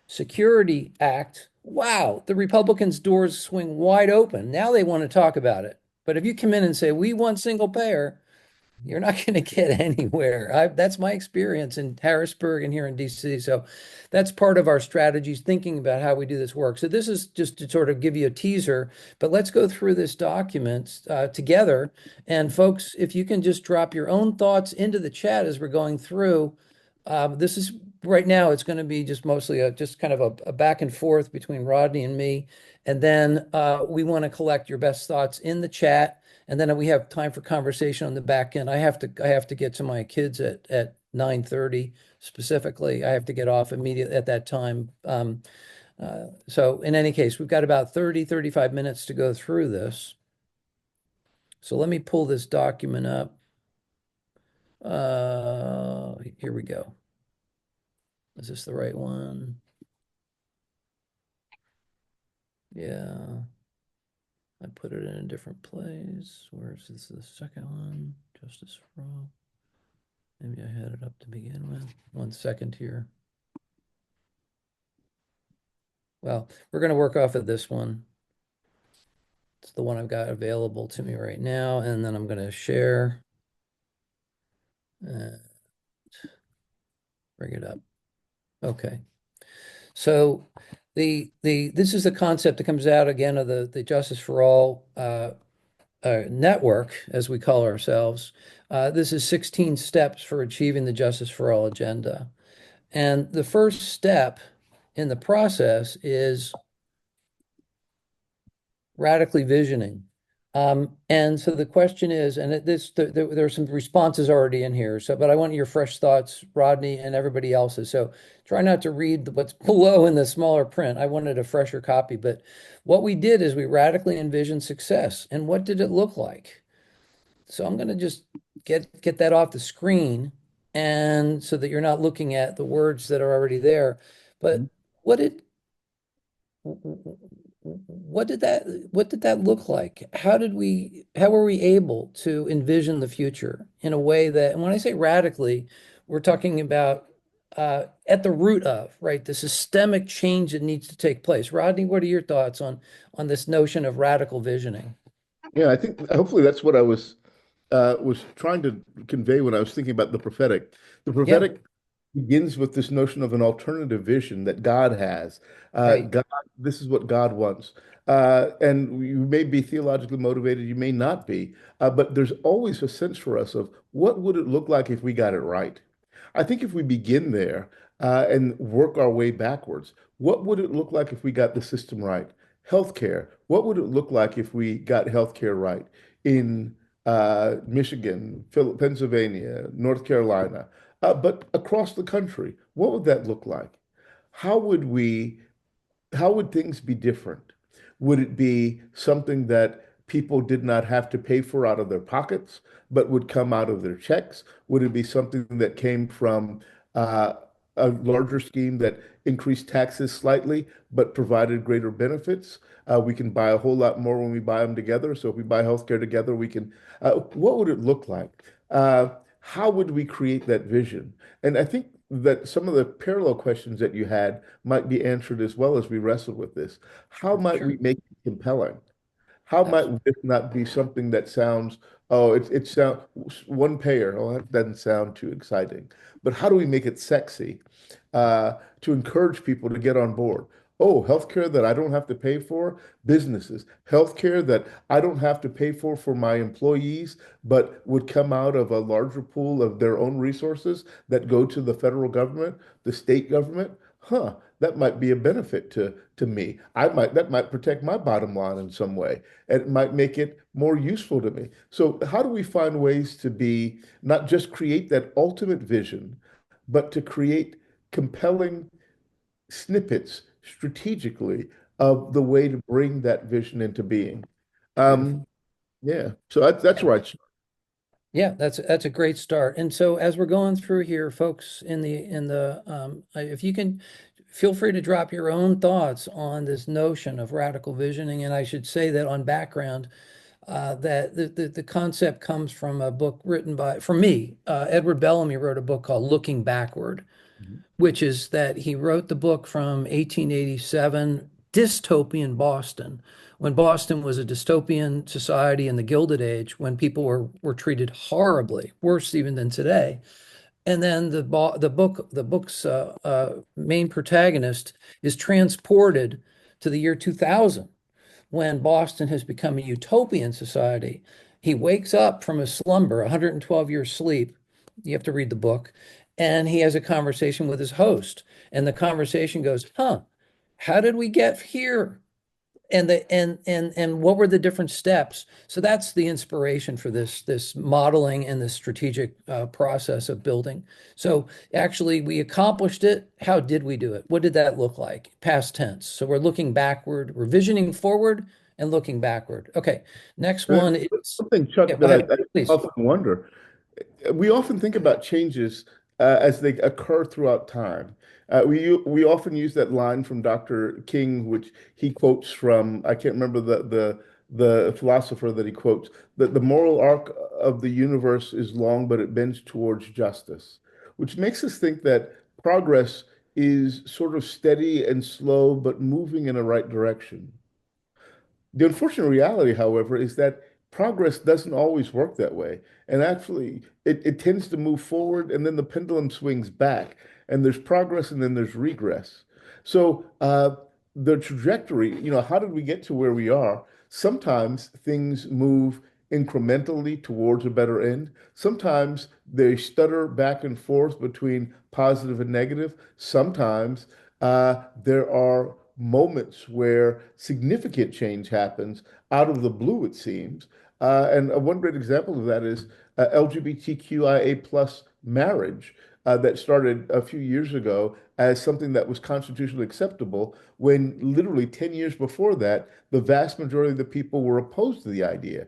Security Act. Wow, the Republicans' doors swing wide open. Now they want to talk about it. But if you come in and say, we want single payer, you're not going to get anywhere. That's my experience in Harrisburg and here in DC. So that's part of our strategies, thinking about how we do this work. So this is just to sort of give you a teaser, but let's go through this document together. And folks, if you can just drop your own thoughts into the chat as we're going through. This is right now, it's going to be just mostly just kind of a back and forth between Rodney and me. And then we want to collect your best thoughts in the chat. And then we have time for conversation on the back end. I have to get to my kids at 9:30 specifically. I have to get off immediately at that time. So in any case, we've got about 35 minutes to go through this. So let me pull this document up. Here we go. Is this the right one? Yeah. I put it in a different place. Where's this? The second one? Justice for all. Maybe I had it up to begin with. 1 second here. Well, we're going to work off of this one. It's the one I've got available to me right now. And then I'm going to share and bring it up. Okay. So this is the concept that comes out again of the Justice for All network, as we call ourselves. This is 16 steps for achieving the Justice for All agenda. And the first step in the process is radically visioning. And so the question is, and there are some responses already in here. So, but I want your fresh thoughts, Rodney, and everybody else's. So try not to read what's below in the smaller print. I wanted a fresher copy. But what we did is we radically envisioned success. And what did it look like? So I'm going to just get that off the screen, and so that you're not looking at the words that are already there. But what did what did that look like? How were we able to envision the future in a way that, and when I say radically, we're talking about at the root of, right, the systemic change that needs to take place. Rodney, what are your thoughts on this notion of radical visioning? Yeah, I think hopefully that's what I was trying to convey when I was thinking about the prophetic. The Yeah, prophetic begins with this notion of an alternative vision that God has. right. God, this is what God wants. And you may be theologically motivated, you may not be, but there's always a sense for us of what would it look like if we got it right? I think if we begin there and work our way backwards, what would it look like if we got the system right? Healthcare. What would it look like if we got healthcare right in Michigan, Pennsylvania, North Carolina, but across the country? What would that look like? How would we how would things be different? Would it be something that people did not have to pay for out of their pockets, but would come out of their checks? Would it be something that came from uh, a larger scheme that increased taxes slightly, but provided greater benefits? We can buy a whole lot more when we buy them together. So if we buy healthcare together, we can. What would it look like? How would we create that vision? And I think that some of the parallel questions that you had might be answered as well as we wrestle with this. How might we Sure. make it compelling? How might this not be something that sounds, oh, it sound one payer? Oh, that doesn't sound too exciting. But how do we make it sexy to encourage people to get on board? Oh, healthcare that I don't have to pay for, businesses, healthcare that I don't have to pay for my employees, but would come out of a larger pool of their own resources that go to the federal government, the state government. Huh, that might be a benefit to me. That might protect my bottom line in some way, and it might make it more useful to me. So how do we find ways to be not just create that ultimate vision, but to create compelling snippets strategically of the way to bring that vision into being? Beautiful. Um, yeah, so that's Yeah. right. Yeah, that's a great start. And so as we're going through here, folks, if you can feel free to drop your own thoughts on this notion of radical visioning. And I should say that on background, that the concept comes from a book written by, for me, Edward Bellamy wrote a book called Looking Backward, Mhm. which is that he wrote the book from 1887, dystopian Boston, when Boston was a dystopian society in the Gilded Age, when people were treated horribly, worse even than today. And then the book's main protagonist is transported to the year 2000, when Boston has become a utopian society. He wakes up from a slumber, 112 years sleep. You have to read the book. And he has a conversation with his host. And the conversation goes, huh, how did we get here? and what were the different steps? So that's the inspiration for this modeling and this strategic process of building. So actually, we accomplished it. How did we do it? What did that look like? Past tense. So we're looking backward, we're visioning forward and looking backward. Okay, next one is, Something, yeah, Chuck, go that ahead, I please. often wonder. We often think about changes as they occur throughout time. We often use that line from Dr. King, which he quotes from, I can't remember the philosopher that he quotes, that the moral arc of the universe is long, but it bends towards justice, which makes us think that progress is sort of steady and slow, but moving in the right direction. The unfortunate reality, however, is that progress doesn't always work that way. And actually, it tends to move forward and then the pendulum swings back, and there's progress and then there's regress. So, the trajectory, how did we get to where we are? Sometimes things move incrementally towards a better end. Sometimes they stutter back and forth between positive and negative. Sometimes there are moments where significant change happens out of the blue, it seems. And one great example of that is LGBTQIA plus marriage that started a few years ago as something that was constitutionally acceptable, when literally 10 years before that, the vast majority of the people were opposed to the idea.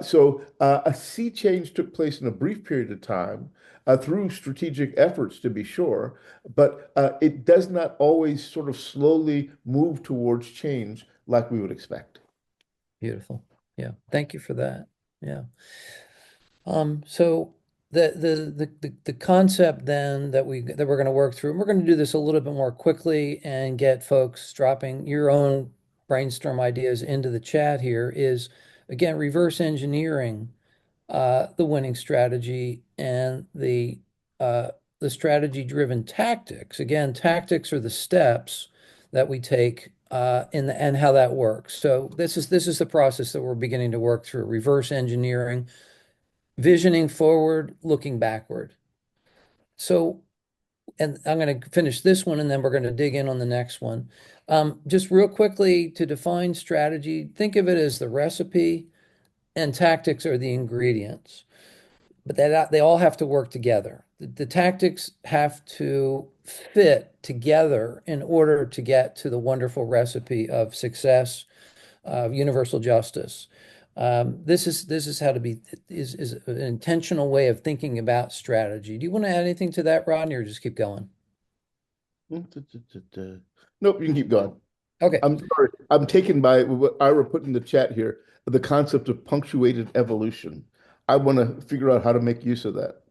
So a sea change took place in a brief period of time through strategic efforts, to be sure, but it does not always sort of slowly move towards change like we would expect. Beautiful. Yeah. Thank you for that. Yeah. So the concept then that we're going to work through, and we're going to do this a little bit more quickly and get folks dropping your own brainstorm ideas into the chat here, is again reverse engineering the winning strategy and the strategy driven tactics. Again, tactics are the steps that we take and how that works. So this is the process that we're beginning to work through: reverse engineering, visioning forward, looking backward. So, and I'm going to finish this one and then we're going to dig in on the next one. Just real quickly to define strategy, think of it as the recipe and tactics are the ingredients, but they all have to work together. The tactics have to fit together in order to get to the wonderful recipe of success, universal justice. This is how to be is an intentional way of thinking about strategy. Do you want to add anything to that, Rodney, or just keep going? Nope, you can keep going. Okay. I'm sorry. I'm taken by what Ira put in the chat here, the concept of punctuated evolution. I want to figure out how to make use of that.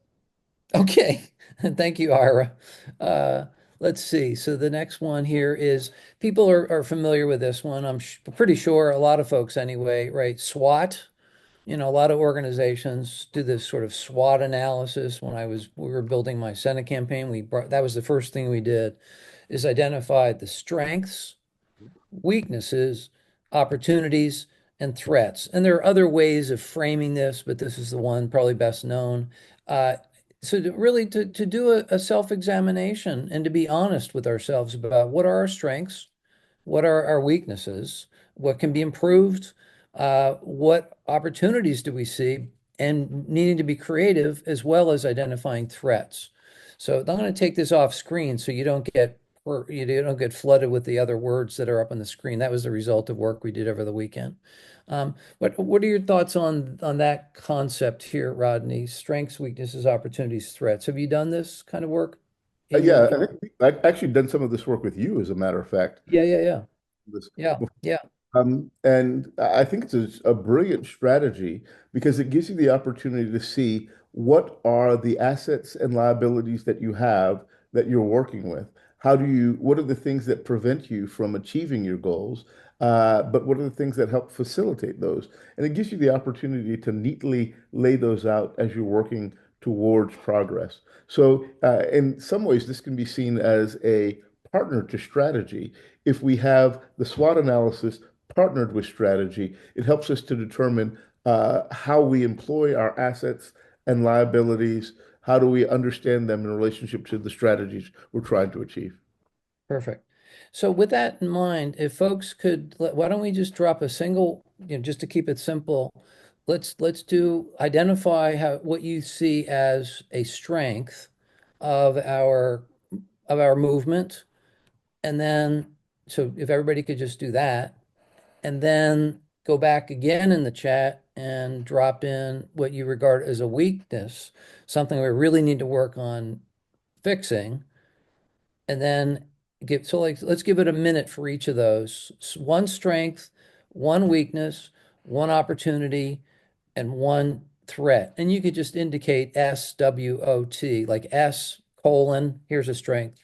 Okay. Thank you, Ira. Uh, let's see. So the next one here is people are familiar with this one. I'm pretty sure a lot of folks anyway, right? SWOT. A lot of organizations do this sort of SWOT analysis. When we were building my Senate campaign, that was the first thing we did, is identify the strengths, weaknesses, opportunities, and threats. And there are other ways of framing this, but this is the one probably best known. So to do a self-examination and to be honest with ourselves about what are our strengths, what are our weaknesses, what can be improved, what opportunities do we see, and needing to be creative as well as identifying threats. So I'm going to take this off screen so you don't get flooded with the other words that are up on the screen. That was the result of work we did over the weekend. What are your thoughts on that concept here, Rodney? Strengths, weaknesses, opportunities, threats. Have you done this kind of work in your Yeah, I think I've actually done some of this work with you, as a matter of fact. Yeah, yeah, yeah. This Yeah, yeah. And I think it's a brilliant strategy because it gives you the opportunity to see what are the assets and liabilities that you have that you're working with. What are the things that prevent you from achieving your goals? But what are the things that help facilitate those? And it gives you the opportunity to neatly lay those out as you're working towards progress. So, in some ways, this can be seen as a partner to strategy. If we have the SWOT analysis partnered with strategy, it helps us to determine how we employ our assets and liabilities. How do we understand them in relationship to the strategies we're trying to achieve? Perfect. So with that in mind, if folks could, why don't we just drop a single, just to keep it simple, let's do identify what you see as a strength of our movement. And then, so if everybody could just do that, and then go back again in the chat and drop in what you regard as a weakness, something we really need to work on fixing. And then let's give it a minute for each of those. One strength, one weakness, one opportunity, and one threat. And you could just indicate SWOT, like S colon, here's a strength.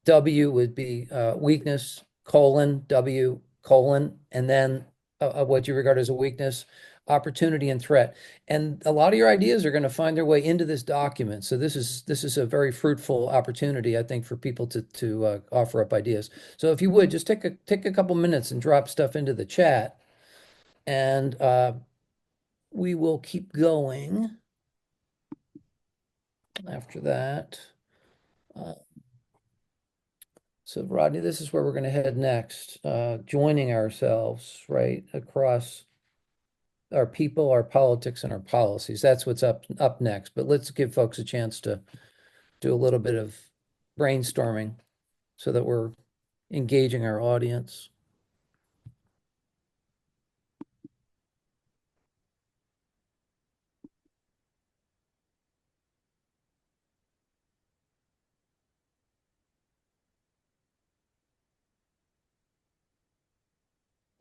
W would be weakness, colon, W, colon, and then what you regard as a weakness, opportunity, and threat. And a lot of your ideas are going to find their way into this document. So this is a very fruitful opportunity, I think, for people to offer up ideas. So if you would, just take a couple minutes and drop stuff into the chat, and we will keep going after that. So Rodney, this is where we're going to head next, joining ourselves right across our people, our politics, and our policies. That's what's up next. But let's give folks a chance to do a little bit of brainstorming so that we're engaging our audience.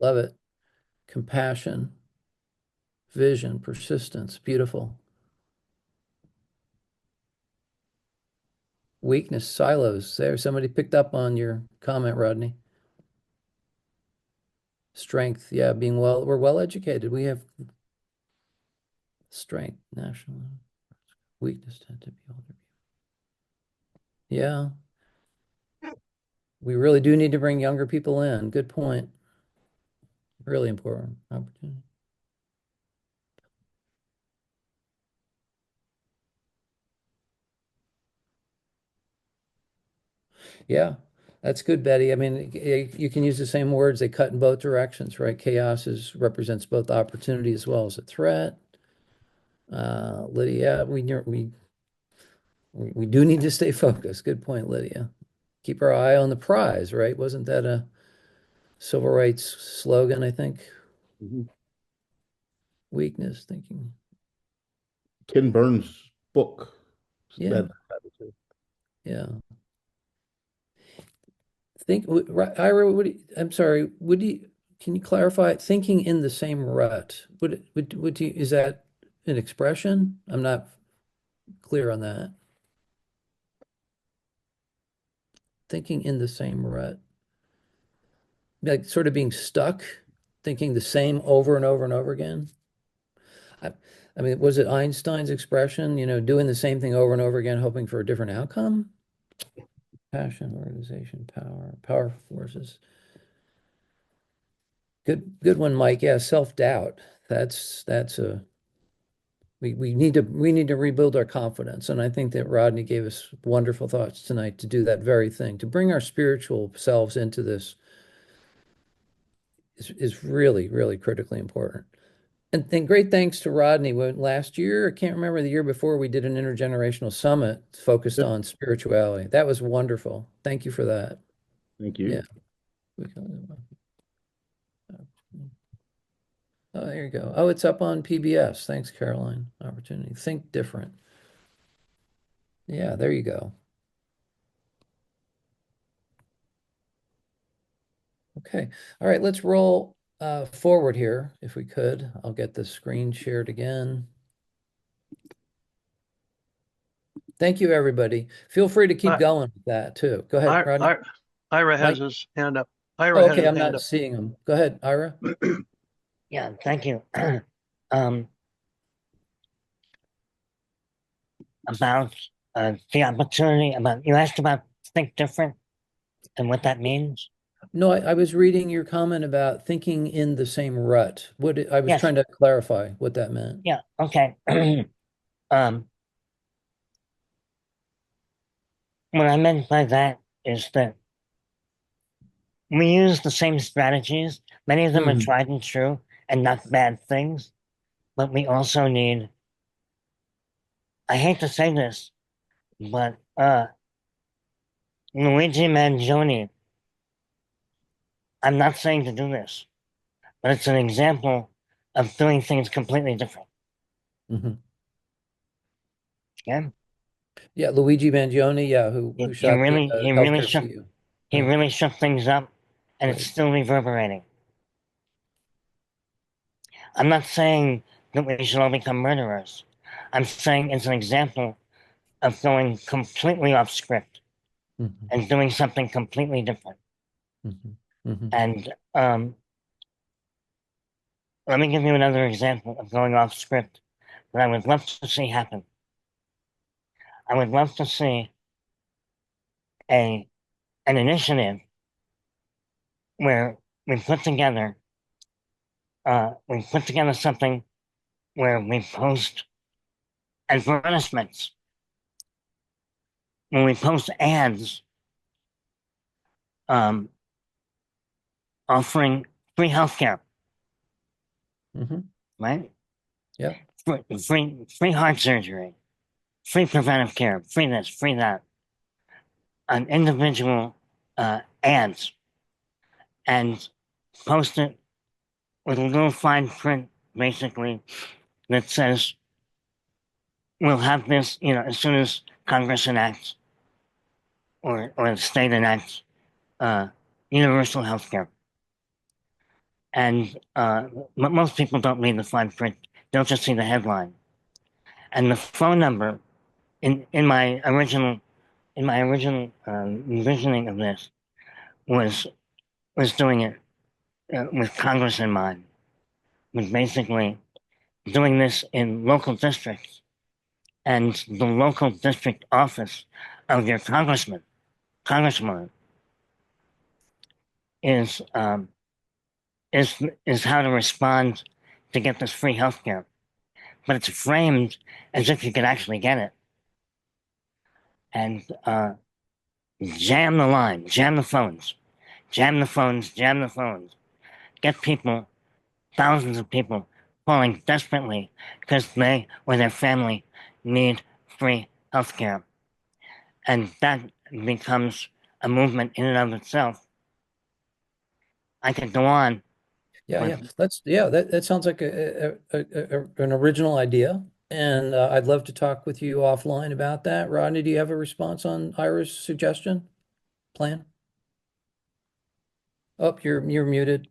Love it. Compassion, vision, persistence, beautiful. Weakness, silos. There, somebody picked up on your comment, Rodney. Strength, yeah, we're well educated. We have strength, national weakness tend to be older people. Yeah, we really do need to bring younger people in. Good point. Really important opportunity. Yeah, that's good, Betty. I mean, you can use the same words. They cut in both directions, right? Represents both opportunity as well as a threat. Lydia, we do need to stay focused. Good point, Lydia. Keep our eye on the prize, right? Wasn't that a civil rights slogan, I think? Weakness, thinking. Ken Burns' book. Yeah. Yeah. Ira, I'm sorry, can you clarify? Thinking in the same rut. Is that an expression? I'm not clear on that. Thinking in the same rut. Like sort of being stuck, thinking the same over and over and over again. I mean, was it Einstein's expression, doing the same thing over and over again, hoping for a different outcome? Passion, organization, power forces. Good one, Mike. Yeah, self-doubt. That's a we need to rebuild our confidence. And I think that Rodney gave us wonderful thoughts tonight to do that very thing, to bring our spiritual selves into this is really, really critically important. And great thanks to Rodney. Last year, I can't remember the year before, we did an intergenerational summit focused on spirituality. That was wonderful. Thank you for that. Thank you. Yeah. Oh, there you go. Oh, it's up on PBS. Thanks, Caroline. Opportunity. Think different. Yeah, there you go. Okay. All right, let's roll forward here if we could. I'll get the screen shared again. Thank you, everybody. Feel free to keep going with that too. Go ahead, Rodney. Ira has Mike? his hand up. Ira Oh, had okay, his I'm hand not up. seeing him. Go ahead, Ira. Yeah, thank you. About the opportunity, you asked about think different and what that means. No, I was reading your comment about thinking in the same rut. I was Yes. trying to clarify what that meant. Yeah, okay. What I meant by that is that we use the same strategies. Many of them are Mhm. tried and true and not bad things, but we also need, I hate to say this, but Luigi Mangione, I'm not saying to do this, but it's an example of doing things completely different. Mhm. Yeah. Yeah, Luigi Mangione, yeah, who He shot the really he really healthcare shook CEO. he Right, really shook things up and it's right. still reverberating. I'm not saying that we should all become murderers. I'm saying it's an example of going completely off script Mhm. and doing something completely different. Mhm. Mhm. And let me give you another example of going off script that I would love to see happen. I would love to see a an initiative where we put together something where we post advertisements, when we post ads um, offering free healthcare, Mhm. right? Yeah. Free heart surgery, free preventive care, free this, free that, on individual ads, and post it with a little fine print, basically, that says we'll have this, as soon as Congress enacts or the state enacts uh, universal health care. And most people don't read the fine print; they'll just see the headline. And the phone number in my original envisioning of this was was doing it with Congress in mind, was basically doing this in local districts, and the local district office of your congresswoman, is is how to respond to get this free health care. But it's framed as if you could actually get it. And jam the line, jam the phones, jam the phones, jam the phones. Get people, thousands of people, calling desperately because they or their family need free health care. And that becomes a movement in and of itself. I could go on, Yeah, but yeah. That sounds like an original idea. And I'd love to talk with you offline about that. Rodney, do you have a response on Ira's suggestion plan? Oh, you're muted.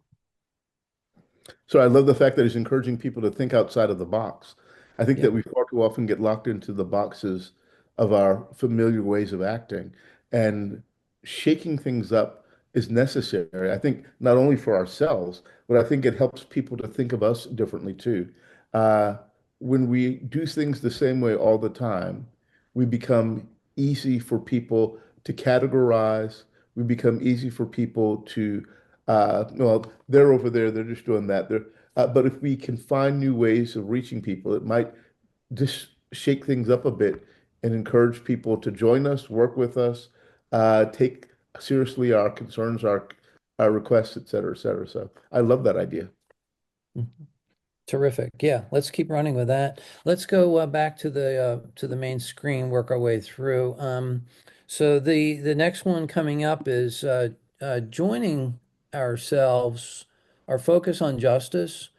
So I love the fact that he's encouraging people to think outside of the box. I think Yeah. that we far too often get locked into the boxes of our familiar ways of acting, and shaking things up is necessary. I think not only for ourselves, but I think it helps people to think of us differently too. Uh, when we do things the same way all the time, we become easy for people to categorize. We become easy for people to well, they're over there, they're just doing that. But if we can find new ways of reaching people, it might just shake things up a bit and encourage people to join us, work with us, take seriously our concerns, our requests, et cetera, et cetera. So I love that idea. Mhm. Terrific. Yeah, let's keep running with that. Let's go back to the main screen, work our way through. So the next one coming up is joining ourselves. Our focus on justice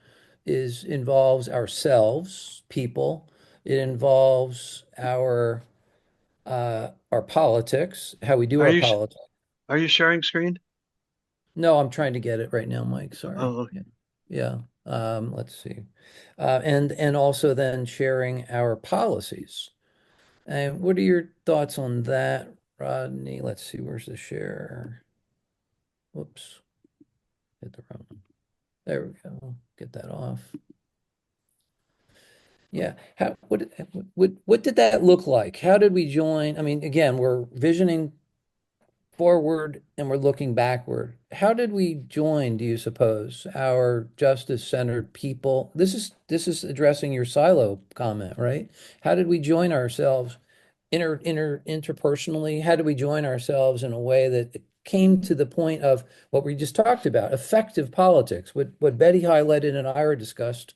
is involves ourselves, people. It involves our politics, how we do Are our you politics. are you sharing screen? No, I'm trying to get it right now, Mike. Sorry. Oh, Yeah. Yeah. Let's see. And also then sharing our policies. And what are your thoughts on that, Rodney? Let's see, where's the share? Whoops, hit the wrong one. There we go. Get that off. Yeah. What did that look like? How did we join? I mean, again, we're visioning forward and we're looking backward. How did we join, do you suppose, our justice-centered people? This is addressing your silo comment, right? How did we join ourselves interpersonally? How do we join ourselves in a way that came to the point of what we just talked about, effective politics, what Betty highlighted and Ira discussed,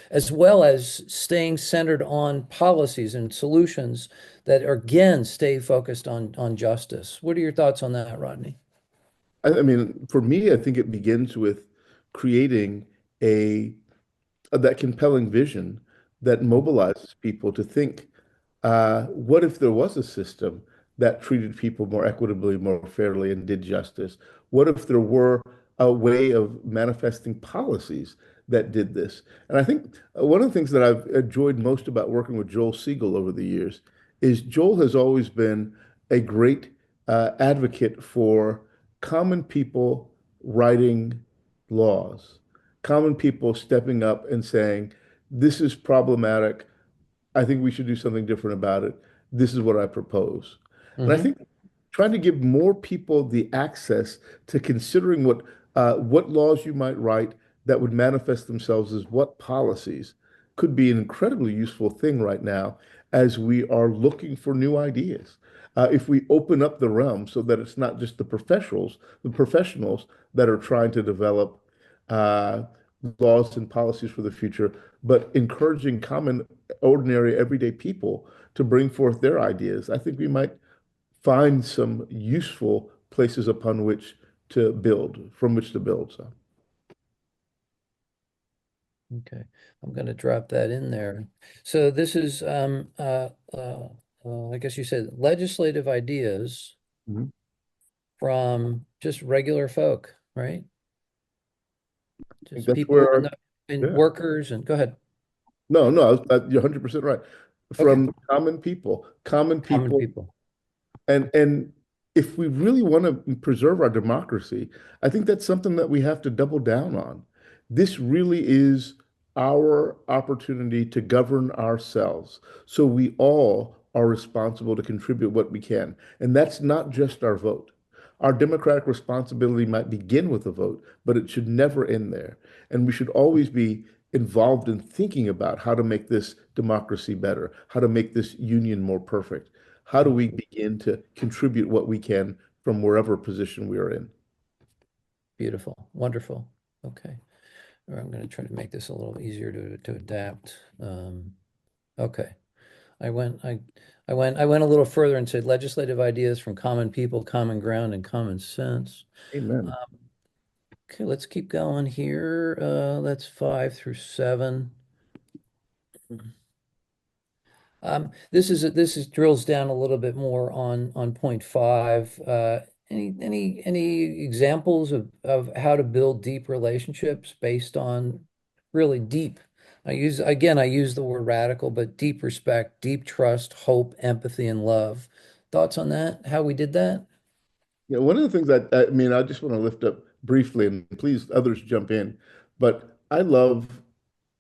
as well as staying centered on policies and solutions that again stay focused on justice. What are your thoughts on that, Rodney? I mean, for me, I think it begins with creating a that compelling vision that mobilizes people to think, what if there was a system that treated people more equitably, more fairly, and did justice? What if there were a way of manifesting policies that did this? And I think one of the things that I've enjoyed most about working with Joel Siegel over the years is Joel has always been a great advocate for common people writing laws, common people stepping up and saying, this is problematic. I think we should do something different about it. This is what I propose. And I Hmm. think trying to give more people the access to considering what laws you might write that would manifest themselves as what policies could be an incredibly useful thing right now as we are looking for new ideas. If we open up the realm so that it's not just the professionals that are trying to develop uh, laws and policies for the future, but encouraging common, ordinary, everyday people to bring forth their ideas, I think we might find some useful places upon which to build, from which to build. So, Okay, I'm going to drop that in there. So this is, I guess you said legislative ideas mhm. from just regular folk, right? I think Just that's people where, and yeah. workers and go ahead. No, no, you're 100% right. Okay, From common common people. people. And if we really want to preserve our democracy, I think that's something that we have to double down on. This really is our opportunity to govern ourselves. So we all are responsible to contribute what we can. And that's not just our vote. Our democratic responsibility might begin with a vote, but it should never end there. And we should always be involved in thinking about how to make this democracy better, how to make this union more perfect. How do we begin to contribute what we can from wherever position we are in? Beautiful, wonderful. Okay, I'm going to try to make this a little easier to adapt. Okay. I went, I, I went a little further and said legislative ideas from common people, common ground, and common sense. Amen. Um, okay, let's keep going here. That's 5 through 7. This is drills down a little bit more on point 5. Any examples of how to build deep relationships based on really deep. I use the word radical, but deep respect, deep trust, hope, empathy, and love. Thoughts on that? How we did that? Yeah, one of the things that I mean, I just want to lift up briefly, and please others jump in, but I love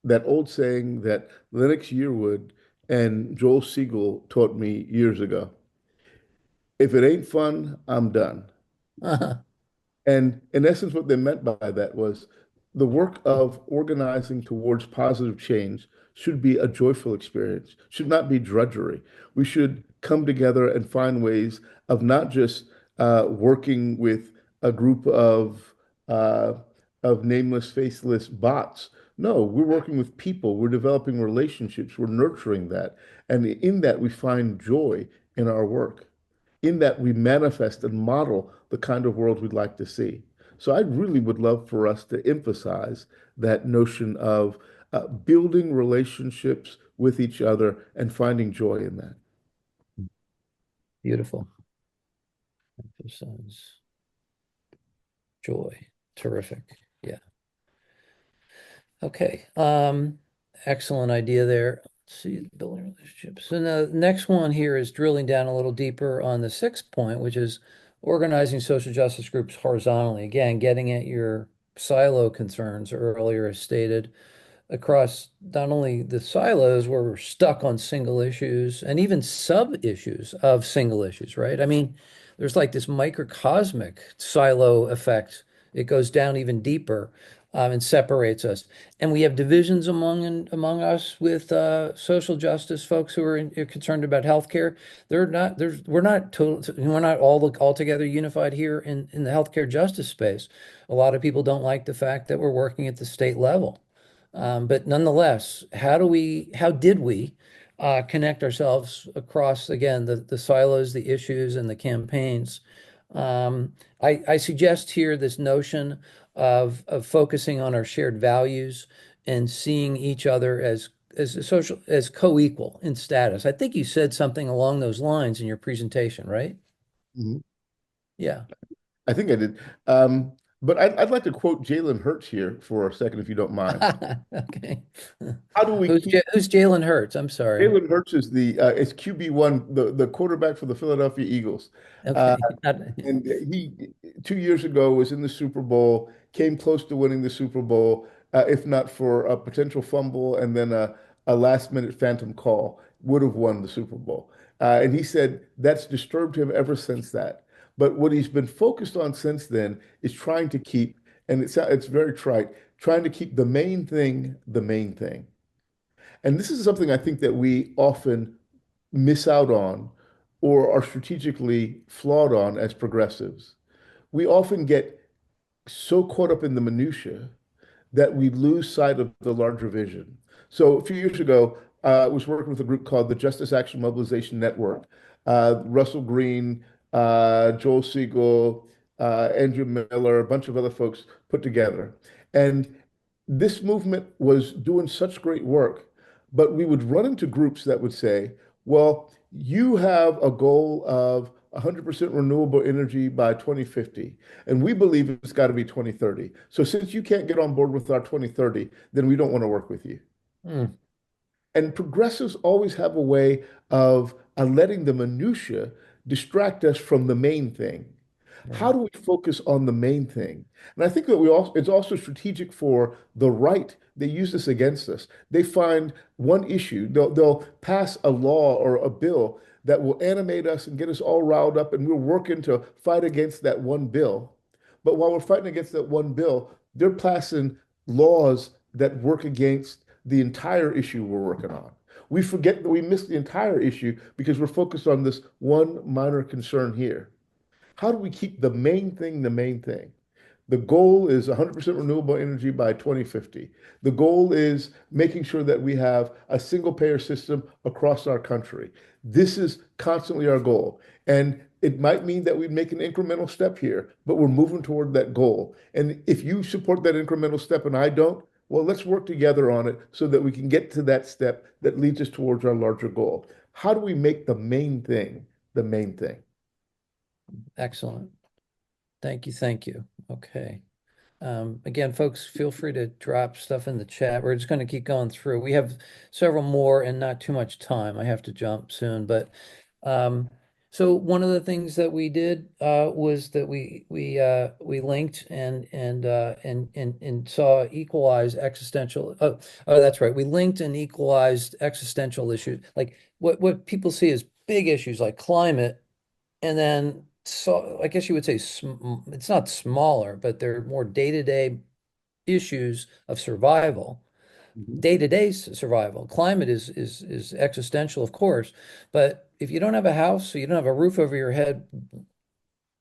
that old saying that Lennox Yearwood and Joel Siegel taught me years ago. If it ain't fun, I'm done. And in essence, what they meant by that was the work of organizing towards positive change should be a joyful experience, should not be drudgery. We should come together and find ways of not just working with a group uh, of nameless, faceless bots. No, we're working with people. We're developing relationships. We're nurturing that. And in that, we find joy in our work. In that, we manifest and model the kind of world we'd like to see. So I really would love for us to emphasize that notion of building relationships with each other and finding joy in that. Beautiful. Emphasize joy. Terrific. Yeah. Okay. Excellent idea there. Let's see, building relationships. And the next one here is drilling down a little deeper on the 6th point, which is organizing social justice groups horizontally. Again, getting at your silo concerns earlier as stated across not only the silos where we're stuck on single issues and even sub issues of single issues, right? I mean, there's like this microcosmic silo effect. It goes down even deeper. and separates us. And we have divisions among us with social justice folks who are concerned about healthcare. We're not altogether unified here in the healthcare justice space. A lot of people don't like the fact that we're working at the state level. But nonetheless, how did we connect ourselves across, again, the silos, the issues, and the campaigns? I suggest here this notion of focusing on our shared values and seeing each other as co-equal in status. I think you said something along those lines in your presentation, right? Mhm. Yeah. I think I did. But I'd like to quote Jalen Hurts here for a second, if you don't mind. Okay. How do we keep Who's Jalen Hurts? I'm sorry. Jalen Hurts is the QB1, the quarterback for the Philadelphia Eagles. Uh, Okay. and he 2 years ago was in the Super Bowl, came close to winning the Super Bowl, if not for a potential fumble and then a last minute phantom call, would have won the Super Bowl. And he said that's disturbed him ever since that. But what he's been focused on since then is trying to keep, and it's very trite, trying to keep the main thing the main thing. And this is something I think that we often miss out on or are strategically flawed on as progressives. We often get so caught up in the minutia that we lose sight of the larger vision. So a few years ago, I was working with a group called the Justice Action Mobilization Network. Russell Green, Joel Siegel, Andrew Miller, a bunch of other folks put together. And this movement was doing such great work, but we would run into groups that would say, well, you have a goal of 100% renewable energy by 2050, and we believe it's got to be 2030. So since you can't get on board with our 2030, then we don't want to work with you. Hmm. And progressives always have a way of letting the minutia distract us from the main thing. How Right. do we focus on the main thing? And I think that it's also strategic for the right. They use this against us. They find one issue, they'll pass a law or a bill that will animate us and get us all riled up, and we're working to fight against that one bill. But while we're fighting against that one bill, they're passing laws that work against the entire issue we're working on. We forget that we miss the entire issue because we're focused on this one minor concern here. How do we keep the main thing the main thing? The goal is 100% renewable energy by 2050. The goal is making sure that we have a single payer system across our country. This is constantly our goal. And it might mean that we make an incremental step here, but we're moving toward that goal. And if you support that incremental step and I don't, well, let's work together on it so that we can get to that step that leads us towards our larger goal. How do we make the main thing the main thing? Excellent. Thank you. Thank you. Okay. Again, folks, feel free to drop stuff in the chat. We're just going to keep going through. We have several more and not too much time. I have to jump soon, but um, so one of the things that we did was that we linked and saw equalized existential. Oh, that's right. We linked and equalized existential issues, like what people see as big issues like climate, and then, so I guess you would say it's not smaller, but they're more day-to-day issues of survival, Mhm. day-to-day survival. Climate is existential, of course, but if you don't have a house, so you don't have a roof over your head,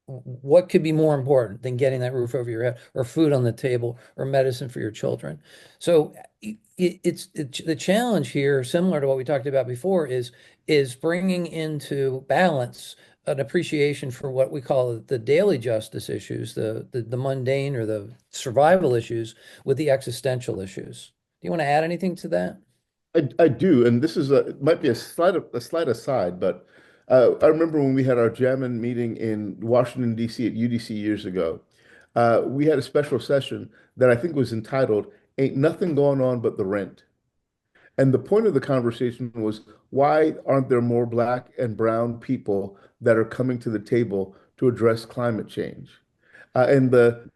what could be more important than getting that roof over your head or food on the table or medicine for your children? So the challenge here, similar to what we talked about before, is bringing into balance an appreciation for what we call the daily justice issues, the mundane or the survival issues with the existential issues. Do you want to add anything to that? I do, and this is it might be a slight aside, but I remember when we had our Jammin meeting in Washington D.C. at UDC years ago. We had a special session that I think was entitled "Ain't Nothing Going On But the Rent," and the point of the conversation was why aren't there more black and brown people that are coming to the table to address climate change? And the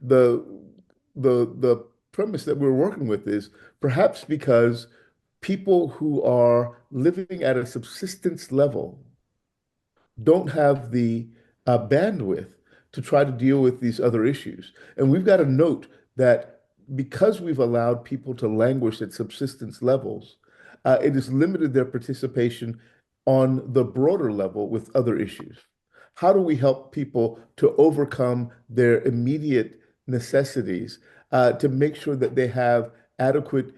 premise that we're working with is perhaps because people who are living at a subsistence level don't have the bandwidth to try to deal with these other issues. And we've got to note that because we've allowed people to languish at subsistence levels, it has limited their participation on the broader level with other issues. How do we help people to overcome their immediate necessities to make sure that they have adequate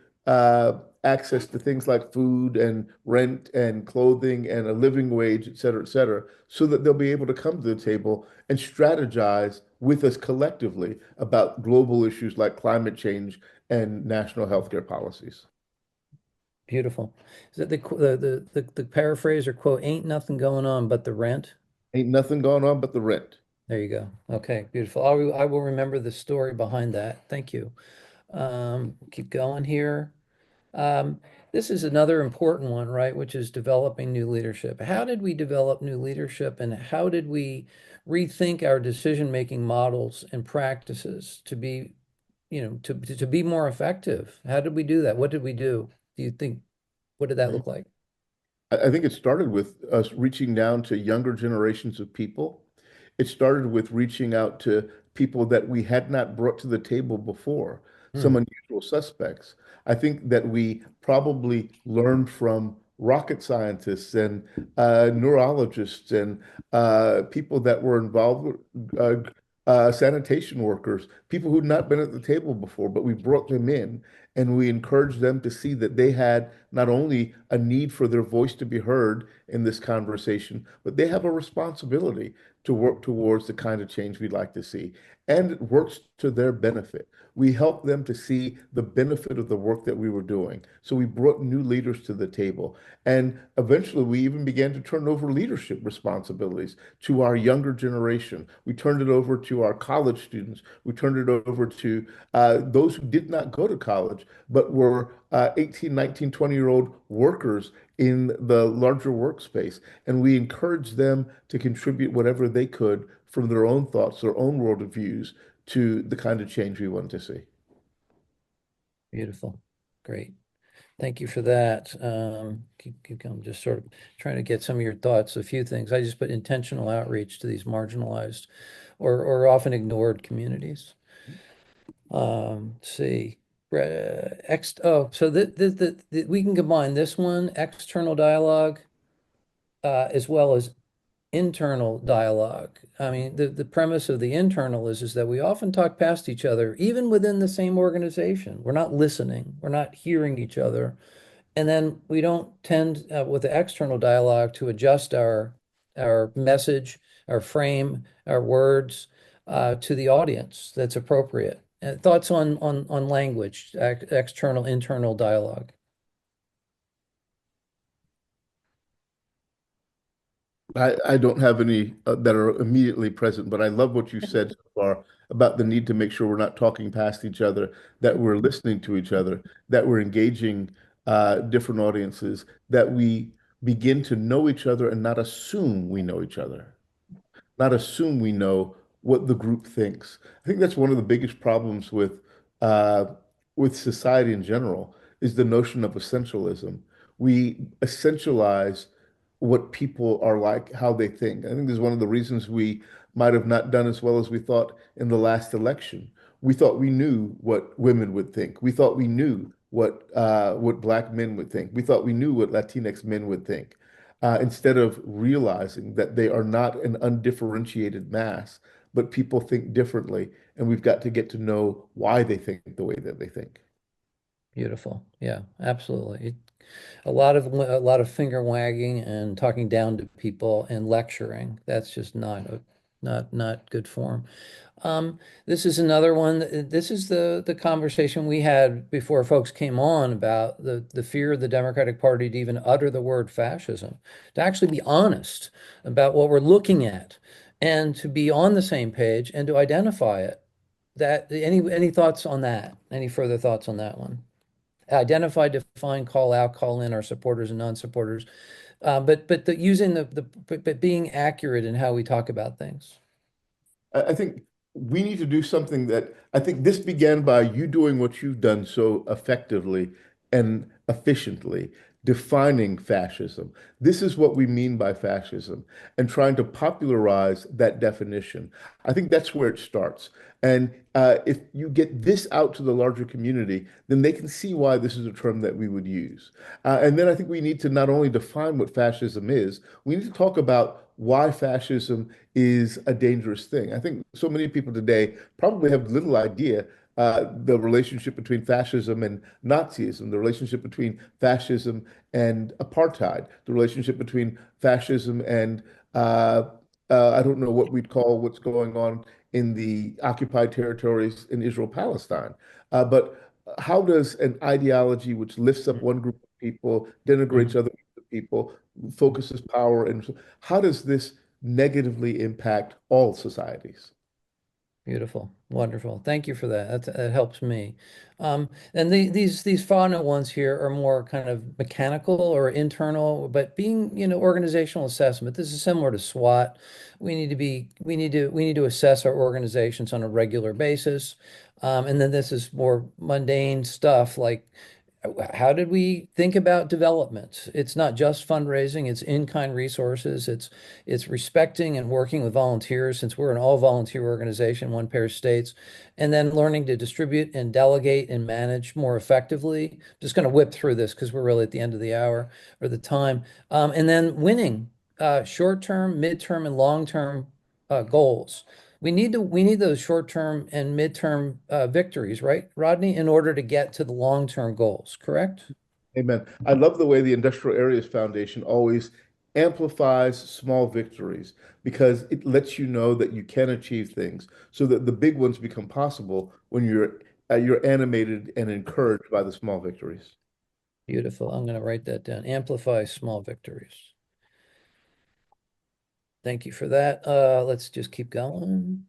access to things like food and rent and clothing and a living wage, et cetera, so that they'll be able to come to the table and strategize with us collectively about global issues like climate change and national healthcare policies. Beautiful. Is that the paraphrase or quote, ain't nothing going on but the rent? Ain't nothing going on but the rent. There you go. Okay, beautiful. I will remember the story behind that. Thank you. Keep going here. Um, this is another important one, right? Which is developing new leadership. How did we develop new leadership and how did we rethink our decision-making models and practices to be, to be more effective? How did we do that? What did we do? Do you think, what did that look like? I think it started with us reaching down to younger generations of people. It started with reaching out to people that we had not brought to the table before, some Hmm, unusual suspects. I think that we probably learned from rocket scientists and neurologists and people that were involved, uh, sanitation workers, people who'd not been at the table before, but we brought them in and we encouraged them to see that they had not only a need for their voice to be heard in this conversation, but they have a responsibility to work towards the kind of change we'd like to see. And it works to their benefit. We helped them to see the benefit of the work that we were doing. So we brought new leaders to the table. And eventually, we even began to turn over leadership responsibilities to our younger generation. We turned it over to our college students. We turned it over to those who did not go to college, but were 18, 19, 20-year-old workers in the larger workspace. And we encouraged them to contribute whatever they could from their own thoughts, their own worldviews to the kind of change we want to see. beautiful. Great. Thank you for that. Keep going. Just sort of trying to get some of your thoughts. A few things. I just put intentional outreach to these marginalized or often ignored communities. Let's see. So we can combine this one, external dialogue, as well as internal dialogue. I mean, the premise of the internal is that we often talk past each other, even within the same organization. We're not listening, we're not hearing each other. And then we don't tend with the external dialogue to adjust our message, our frame, our words to the audience that's appropriate. Thoughts on language, external, internal dialogue. I don't have any that are immediately present, but I love what you said so far about the need to make sure we're not talking past each other, that we're listening to each other, that we're engaging different audiences, that we begin to know each other and not assume we know each other, not assume we know what the group thinks. I think that's one of the biggest problems uh, with society in general is the notion of essentialism. We essentialize what people are like, how they think. I think this is one of the reasons we might have not done as well as we thought in the last election. We thought we knew what women would think. We thought we knew what black men would think. We thought we knew what Latinx men would think instead of realizing that they are not an undifferentiated mass, but people think differently, and we've got to get to know why they think the way that they think. Beautiful. Yeah, absolutely. A lot of finger wagging and talking down to people and lecturing. That's just not good form. This is another one. This is the conversation we had before folks came on about the fear of the Democratic Party to even utter the word fascism, to actually be honest about what we're looking at, and to be on the same page and to identify it. Any thoughts on that? Any further thoughts on that one? Identify, define, call out, call in our supporters and non-supporters, but using but being accurate in how we talk about things. I think we need to do something that I think this began by you doing what you've done so effectively and efficiently defining fascism. This is what we mean by fascism, and trying to popularize that definition. I think that's where it starts. And if you get this out to the larger community, then they can see why this is a term that we would use. And then I think we need to not only define what fascism is, we need to talk about why fascism is a dangerous thing. I think so many people today probably have little idea the relationship between fascism and Nazism, the relationship between fascism and apartheid, the relationship between fascism and I don't know what we'd call what's going on in the occupied territories in Israel, Palestine. But how does an ideology which lifts up one group of people, denigrates other groups of people, focuses power, and how does this negatively impact all societies? Beautiful, wonderful. Thank you for that. That helps me. And these final ones here are more kind of mechanical or internal, but being, organizational assessment. This is similar to SWOT. We need to assess our organizations on a regular basis. And then this is more mundane stuff like how did we think about development? It's not just fundraising, it's in-kind resources, it's respecting and working with volunteers since we're an all-volunteer organization, one pair of states, and then learning to distribute and delegate and manage more effectively. Just going to whip through this because we're really at the end of the hour or the time. And then winning short-term, mid-term, and long-term goals. We need those short-term and mid-term victories, right, Rodney, in order to get to the long-term goals, correct? Amen. I love the way the Industrial Areas Foundation always amplifies small victories because it lets you know that you can achieve things so that the big ones become possible when you're animated and encouraged by the small victories. Beautiful. I'm going to write that down. Amplify small victories. Thank you for that. Let's just keep going.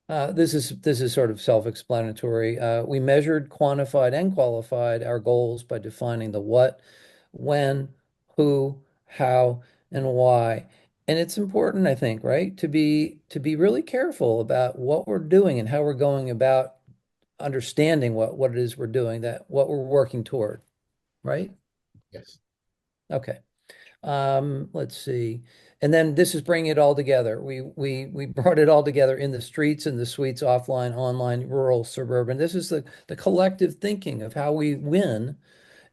This is sort of self-explanatory. We measured, quantified, and qualified our goals by defining the what, when, who, how, and why. And it's important, I think, right, to be really careful about what we're doing and how we're going about understanding what it is we're doing, that what we're working toward, right? Yes. Okay. Let's see. And then this is bringing it all together. We brought it all together in the streets and the suites, offline, online, rural, suburban. This is the collective thinking of how we win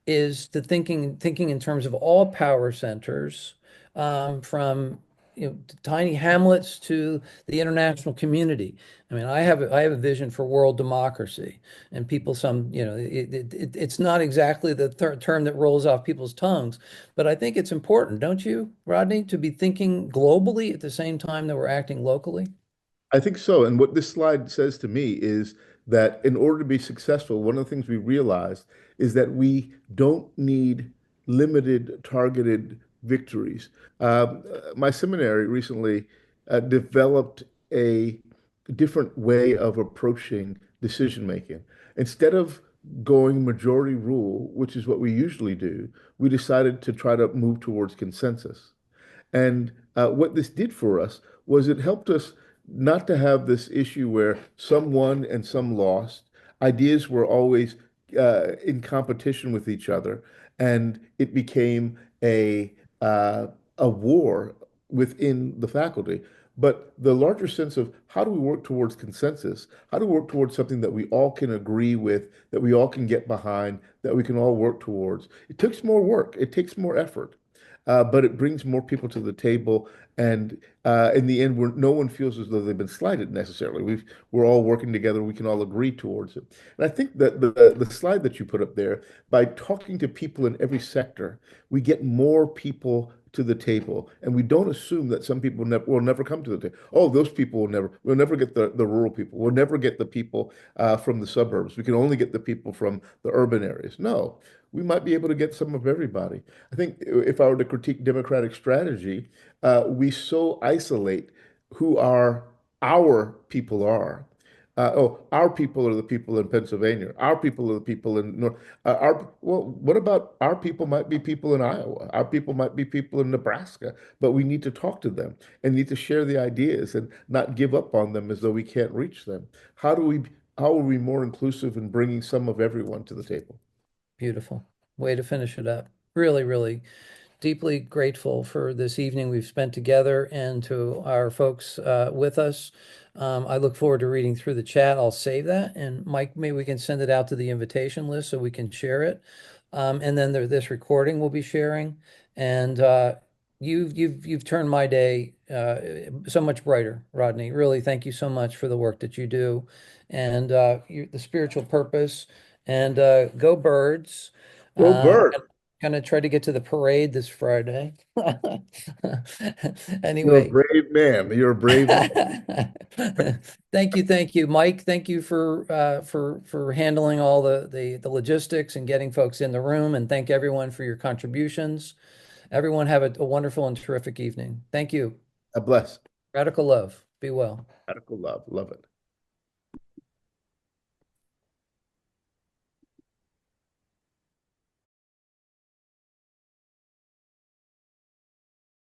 is the thinking in terms of all power centers, from tiny hamlets to the international community. I mean, I have a vision for world democracy, and people it's not exactly the term that rolls off people's tongues, but I think it's important, don't you, Rodney, to be thinking globally at the same time that we're acting locally? I think so. And what this slide says to me is that in order to be successful, one of the things we realized is that we don't need limited, targeted victories. My seminary recently developed a different way of approaching decision making. Instead of going majority rule, which is what we usually do, we decided to try to move towards consensus. And what this did for us was it helped us not to have this issue where some won and some lost. Ideas were always in competition with each other, and it became a war within the faculty. But the larger sense of how do we work towards consensus? How do we work towards something that we all can agree with, that we all can get behind, that we can all work towards? It takes more work. It takes more effort, but it brings more people to the table. And in the end, no one feels as though they've been slighted necessarily. We're all working together. We can all agree towards it. And I think that the slide that you put up there, by talking to people in every sector, we get more people to the table, and we don't assume that some people will never come to the table. Oh, those people we'll never get the rural people. We'll never get the people from the suburbs. We can only get the people from the urban areas. No, we might be able to get some of everybody. I think if I were to critique democratic strategy, we so isolate who our people are. Our people are the people in Pennsylvania. Our people are the people in North. What about our people might be people in Iowa? Our people might be people in Nebraska. But we need to talk to them and need to share the ideas and not give up on them as though we can't reach them. How do we how are we more inclusive in bringing some of everyone to the table? Beautiful way to finish it up. Really, really deeply grateful for this evening we've spent together and to our folks with us. I look forward to reading through the chat. I'll save that. And Mike, maybe we can send it out to the invitation list so we can share it. And then this recording we'll be sharing. And you've turned my day so much brighter, Rodney. Really, thank you so much for the work that you do and the spiritual purpose. And go birds. Go Bird. Gonna try to get to the parade this Friday. You're a Anyway. brave man. You're a brave man. Thank you, Mike. Thank you for handling all the logistics and getting folks in the room, and thank everyone for your contributions. Everyone have a wonderful and terrific evening. Thank you. God bless. Radical love. Be well. Radical love. Love it.